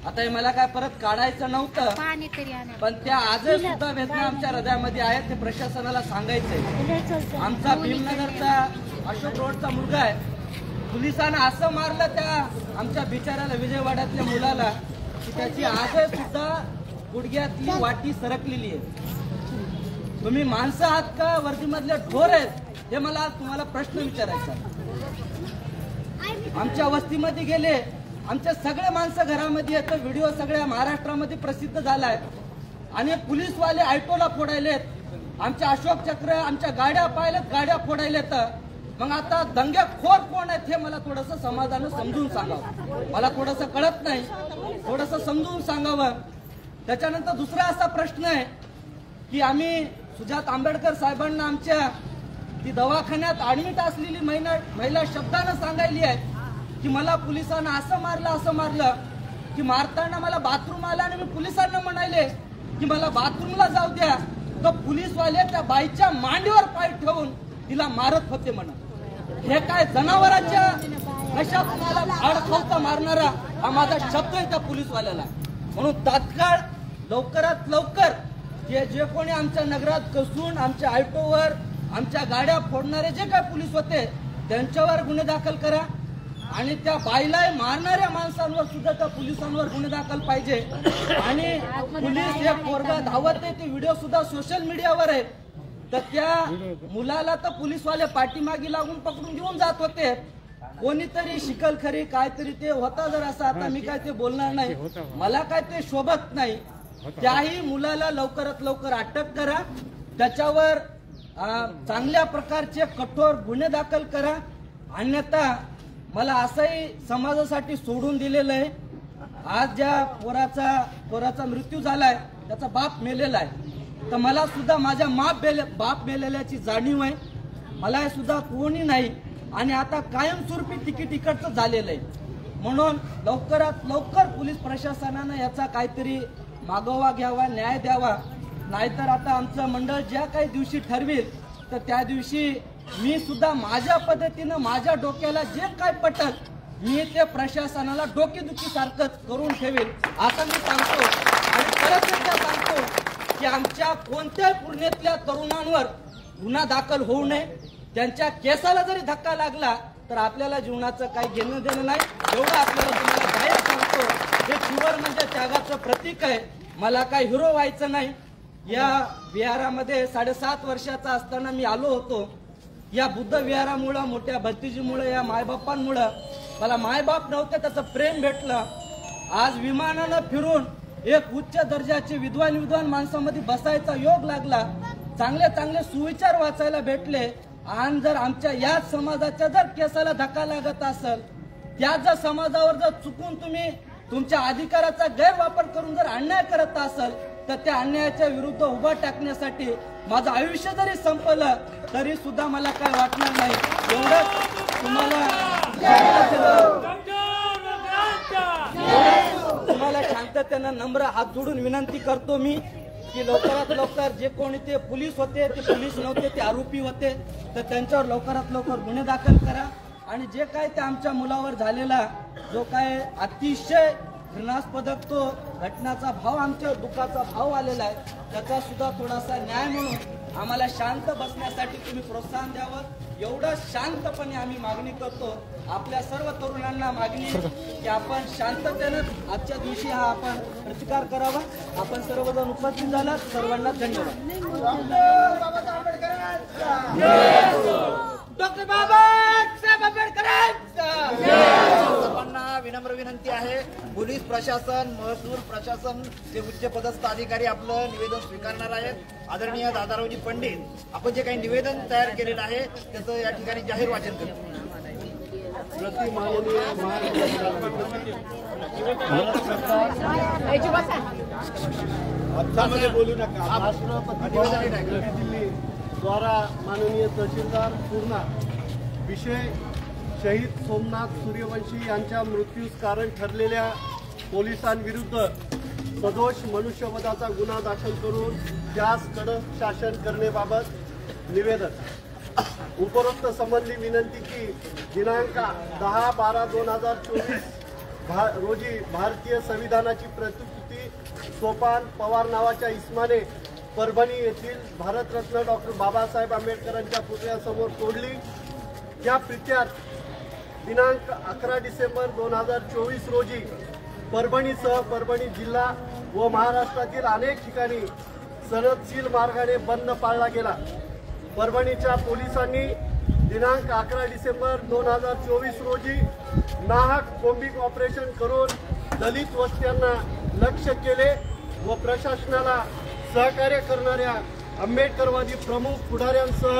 आता हे मला काय परत काढायचं नव्हतं, पण त्या आजही सुद्धा वेदना आमच्या हृदयामध्ये आहेत. ते प्रशासनाला सांगायचंय. आमचा भीमनगरचा अशोक रोडचा मुलगा आहे, पोलिसांना असं मारलं त्या आमच्या बिचाराला, विजयवाड्यातल्या मुलाला, की त्याची आजही सुद्धा गुडघ्यातली वाटी सरकलेली आहे. तुम्ही माणसं आहात का वर्दीमधले ढोर आहेत, हे मला तुम्हाला प्रश्न विचारायचा. आमच्या वस्तीमध्ये गेले, आमच्या सगळे माणसं घरामध्ये येतं. व्हिडिओ सगळ्या महाराष्ट्रामध्ये प्रसिद्ध झालाय. आणि पोलीसवाले ऑटोला फोडायलेत, आमच्या अशोक चक्र, आमच्या गाड्या पाहिल्यात, गाड्या फोडायलेत. मग आता दंगेखोर कोण आहेत हे मला थोडंसं समाजानं समजून सांगावं. मला थोडंसं कळत नाही, थोडंसं समजून सांगावं. त्याच्यानंतर दुसरा असा प्रश्न आहे की आम्ही सुजात आंबेडकर साहेबांना आमच्या ती दवाखान्यात ऍडमिट असलेली महिला शब्दानं सांगायली आहे की मला पोलिसांना असं मारलं की मारताना मला बाथरूम आला आणि मी पोलिसांना म्हणाले की मला बाथरूमला जाऊ द्या. तर पोलीसवाले त्या बाईच्या मांडीवर पाय ठेवून तिला मारत होते म्हणा. हे काय जनावरांच्या कशा तुम्हाला आडखावता मारणारा हा माझा शब्द आहे त्या पोलीसवाल्याला. म्हणून तात्काळ लवकरात लवकर जे कोणी आमच्या नगरात कसून आमच्या ऑटोवर आमच्या गाड्या फोडणारे जे काय पोलीस होते त्यांच्यावर गुन्हे दाखल करा. आणि त्या बाईला मारणाऱ्या माणसांवर सुद्धा त्या पोलिसांवर गुन्हे दाखल पाहिजे. आणि पोलीस हे पोरगा धावत आहे, ते व्हिडिओ सुद्धा सोशल मीडियावर आहे. तर त्या मुलाला तर पोलीसवाले पाठीमागे लागून पकडून घेऊन जात होते. कोणीतरी शिकलखरी काहीतरी ते होता जर असं, आता मी काय ते बोलणार नाही, मला काय ते शोभत नाही. त्याही मुलाला लवकरात लवकर अटक करा, त्याच्यावर चांगल्या प्रकारचे कठोर गुन्हे दाखल करा. अन्यथा मला असंही समाजासाठी सोडून दिलेलं आहे. आज ज्या पोराचा मृत्यू झालाय, त्याचा बाप मेलेला आहे, तर मला सुद्धा माझ्या बाप मेलेल्याची जाणीव आहे. मला सुद्धा कोणी नाही आणि आता कायमस्वरूपी तिकीट इकडचं झालेलं आहे. म्हणून लवकरात लवकर पोलीस प्रशासनानं याचा काहीतरी मागोवा घ्यावा, न्याय द्यावा. नाहीतर आता आमचं मंडळ ज्या काही दिवशी ठरवेल तर त्या दिवशी मी सुद्धा माझ्या पद्धतीनं माझ्या डोक्याला जे काय पटल मी ते प्रशासनाला डोकेदुखी सारखंच करून ठेवेल असं मी सांगतो. आणि परत एकदा सांगतो की आमच्या कोणत्याही पुण्यातल्या तरुणांवर गुन्हा दाखल होऊ नये. त्यांच्या केसाला जरी धक्का लागला तर आपल्याला जीवनाचं काही घेणं देणं नाही. एवढं आपल्याला तुम्हाला जाहीर सांगतो, हे शिवर म्हणजे त्यागाचं प्रतीक आहे. मला काही हिरो व्हायचं नाही. या विहारामध्ये 7.5 वर्षाचा असताना मी आलो होतो. या बुद्ध विहारामुळं, मोठ्या भतीजीमुळे, या मायबापांमुळं मला मायबाप नव्हते, त्याचं प्रेम भेटलं. आज विमानानं फिरून एक उच्च दर्जाचे विद्वान माणसामध्ये बसायचा योग लागला. चांगले सुविचार वाचायला भेटले. आणि जर आमच्या याच समाजाच्या जर केसाला धक्का लागत असेल, त्याच जर समाजावर जर चुकून तुम्ही तुमच्या अधिकाराचा गैरवापर करून जर अन्याय करत असाल, तर त्या अन्यायाच्या विरुद्ध उभा टाकण्यासाठी माझं आयुष्य जरी संपलं तरी सुद्धा मला काय वाटणार नाही. एवढंच तुम्हाला शांततेनं नम्र हात जोडून विनंती करतो मी की लवकरात लवकर जे कोणी ते पोलीस होते, ते पोलीस नव्हते, ते आरोपी होते, तर त्यांच्यावर लवकरात लवकर गुन्हे दाखल करा. आणि जे काय ते आमच्या मुलावर झालेला जो काय अतिशय घृणास्पद तो घटनाचा भाव, आमच्या दुःखाचा भाव आलेला आहे, त्याचा सुद्धा थोडासा न्याय म्हणून आम्हाला शांत बसण्यासाठी तुम्ही प्रोत्साहन द्यावं. एवढं शांतपणे आम्ही मागणी करतो. आपल्या सर्व तरुणांना मागणी की आपण शांततेनं आजच्या दिवशी हा आपण प्रतिकार करावा. आपण सर्वजण उपस्थित झालात, सर्वांना धन्यवाद. डॉक्टर बाबासाहेब आंबेडकरांचा सर्वांना विनम्र विनंती आहे, पोलीस प्रशासन, महसूल प्रशासन, जे उच्च पदस्थ अधिकारी आपलं निवेदन स्वीकारणार आहेत. आदरणीय दादारावजी पंडित, आपण जे काही निवेदन तयार केलेलं आहे त्याचं या ठिकाणी जाहीर वाचन करतो. बोलू नका. राष्ट्रपती दिल्ली द्वारा माननीय तहसीलदार पूर्णा विषय शहीद सोमनाथ सूर्यवंशी यांच्या मृत्यूस कारण ठरलेल्या पोलिसांविरुद्ध सदोष मनुष्यवधाचा गुन्हा दाखल करून त्यास कडक शासन करण्याबाबत निवेदन. उपरोक्त संबंधी विनंती की दिनांक 10/12/2024 रोजी भारतीय संविधानाची प्रतिकृती सोपान पवार नावाच्या इसमाने परभणी येथील भारतरत्न डॉक्टर बाबासाहेब आंबेडकरांच्या पुतळ्यासमोर तोडली. त्या प्रित्यात दिनांक 11 डिसेंबर 2024 रोजी परभणीसह परभणी जिल्हा व महाराष्ट्रातील अनेक ठिकाणी सनदशील मार्गाने बंद पाळला गेला. परभणीच्या पोलिसांनी दिनांक 11 डिसेंबर 2024 रोजी नाहक कोम्बिंग ऑपरेशन करून दलित वस्त्यांना लक्ष्य केले व प्रशासनाला सहकार्य करणाऱ्या आंबेडकरवादी प्रमुख पुढाऱ्यांसह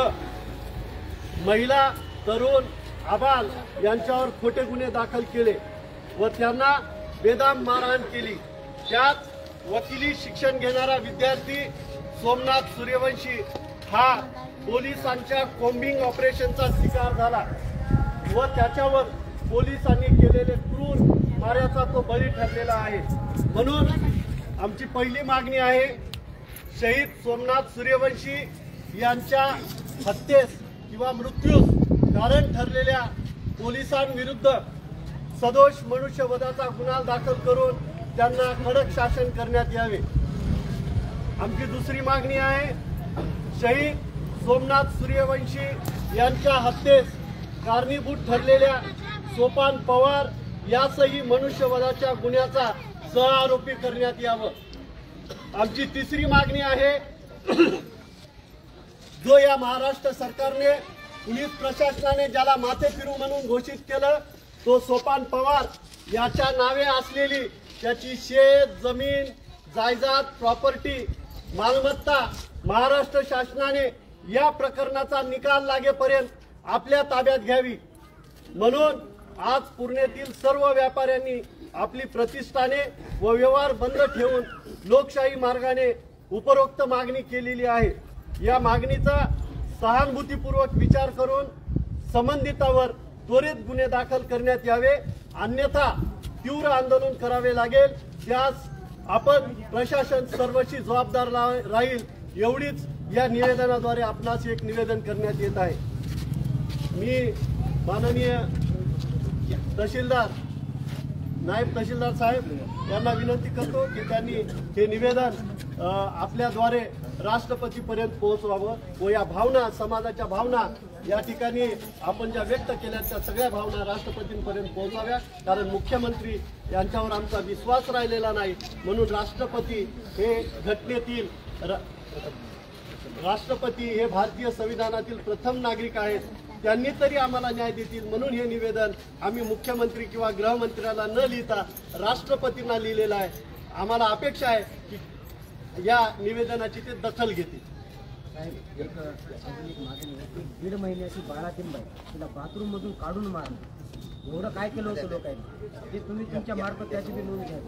महिला, तरुण, आबाल यांच्यावर खोटे गुन्हे दाखल केले व त्यांना बेदम मारहाण केली. त्यात वकिली शिक्षण घेणारा विद्यार्थी सोमनाथ सूर्यवंशी हा पोलिसांच्या कोम्बिंग ऑपरेशनचा शिकार झाला व त्याच्यावर पोलिसांनी केलेले क्रूर माऱ्याचा तो बळी ठरलेला आहे. म्हणून आमची पहिली मागणी आहे, शहीद सोमनाथ सूर्यवंशी यांच्या हत्येस किंवा मृत्यूस कारण ठरलेल्या पोलिसांविरुद्ध सदोष मनुष्यवधाचा गुन्हा दाखल करून त्यांना कडक शासन करण्यात यावे. आमची दुसरी मागणी आहे, शहीद सोमनाथ सूर्यवंशी यांच्या हत्येस कारणीभूत ठरलेल्या सोपान पवार यासही मनुष्यवधाच्या गुन्ह्याचा सहआरोपी करण्यात यावं. आमची तिसरी मागणी आहे, जो या महाराष्ट्र सरकारने पोलीस प्रशासनाने ज्याला माथे फिरू म्हणून घोषित केलं, तो सोपान पवार याच्या नावे असलेली त्याची शेत, जमीन, जायदाद, प्रॉपर्टी, मालमत्ता महाराष्ट्र शासनाने या प्रकरणाचा निकाल लागेपर्यंत आपल्या ताब्यात घ्यावी. म्हणून आज पुण्यातील सर्व व्यापाऱ्यांनी आपली प्रतिष्ठाने व व्यवहार बंद ठेवून लोकशाही मार्गाने उपरोक्त मागणी केलेली आहे. या मागणीचा सहानुभूतीपूर्वक विचार करून संबंधितावर त्वरित गुन्हे दाखल करण्यात यावे, अन्यथा तीव्र आंदोलन करावे लागेल. त्यास आपण प्रशासन सर्वशी जबाबदार राहील एवढीच या निवेदनाद्वारे आपणास एक निवेदन करण्यात येत आहे. मी माननीय तहसीलदार, नायब तहसीलदार साहेब यांना विनंती करतो की त्यांनी हे निवेदन आपल्याद्वारे राष्ट्रपतीपर्यंत पोहोचवावं व या भावना, समाजाच्या भावना या ठिकाणी आपण ज्या व्यक्त केल्या त्या सगळ्या भावना राष्ट्रपतींपर्यंत पोहोचाव्या, कारण मुख्यमंत्री यांच्यावर आमचा विश्वास राहिलेला नाही. म्हणून राष्ट्रपती हे घटनेतील राष्ट्रपती हे भारतीय संविधानातील प्रथम नागरिक आहेत. त्यांनी तरी आम्हाला न्याय देतील म्हणून हे निवेदन आम्ही मुख्यमंत्री किंवा गृहमंत्र्याला न लिहिता राष्ट्रपतींना लिहिलेलं आहे. आम्हाला अपेक्षा आहे की या निवेदनाची ते दखल घेतील. दीड महिन्याची बाळातीन बाई तिला बाथरूम मधून काढून मारलं, एवढं काय केलं होतं लोकांनी, ते तुम्ही तुमच्या मार्फत त्याची बी नोंद घ्या.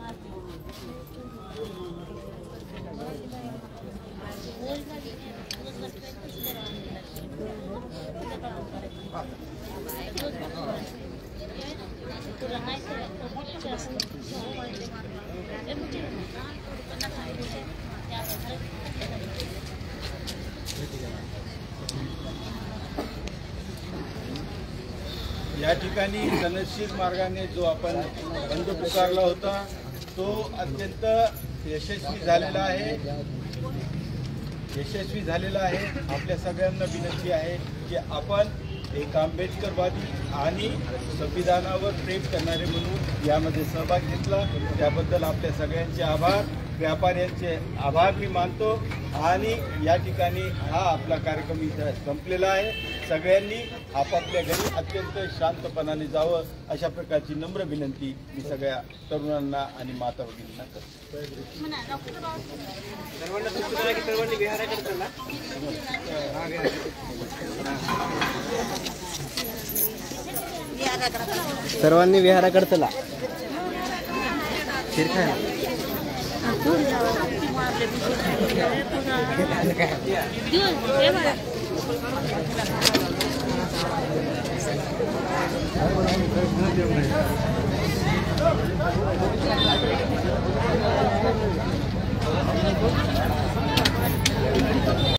या ठिकाणी सनदशीर मार्गाने जो आपण बंद पुकारला होता तो अत्यंत यशस्वी झालेला आहे. आपल्या सगळ्यांना विनंती आहे की आपण एक आंबेडकरवादी आणि संविधानावर प्रेम करणारे म्हणून यामध्ये सहभाग घेतला, त्याबद्दल आपल्या सगळ्यांचे आभार. व्यापाऱ्यांचे आभार मी मानतो. आणि या ठिकाणी हा आपला कार्यक्रम इथं संपलेला आहे. सगळ्यांनी आपापल्या घरी अत्यंत शांतपणाने जावं अशा प्रकारची नम्र विनंती मी सगळ्या तरुणांना आणि माता भगिनींना करतो. सर्वांनी विहाराकडे चला. दिवस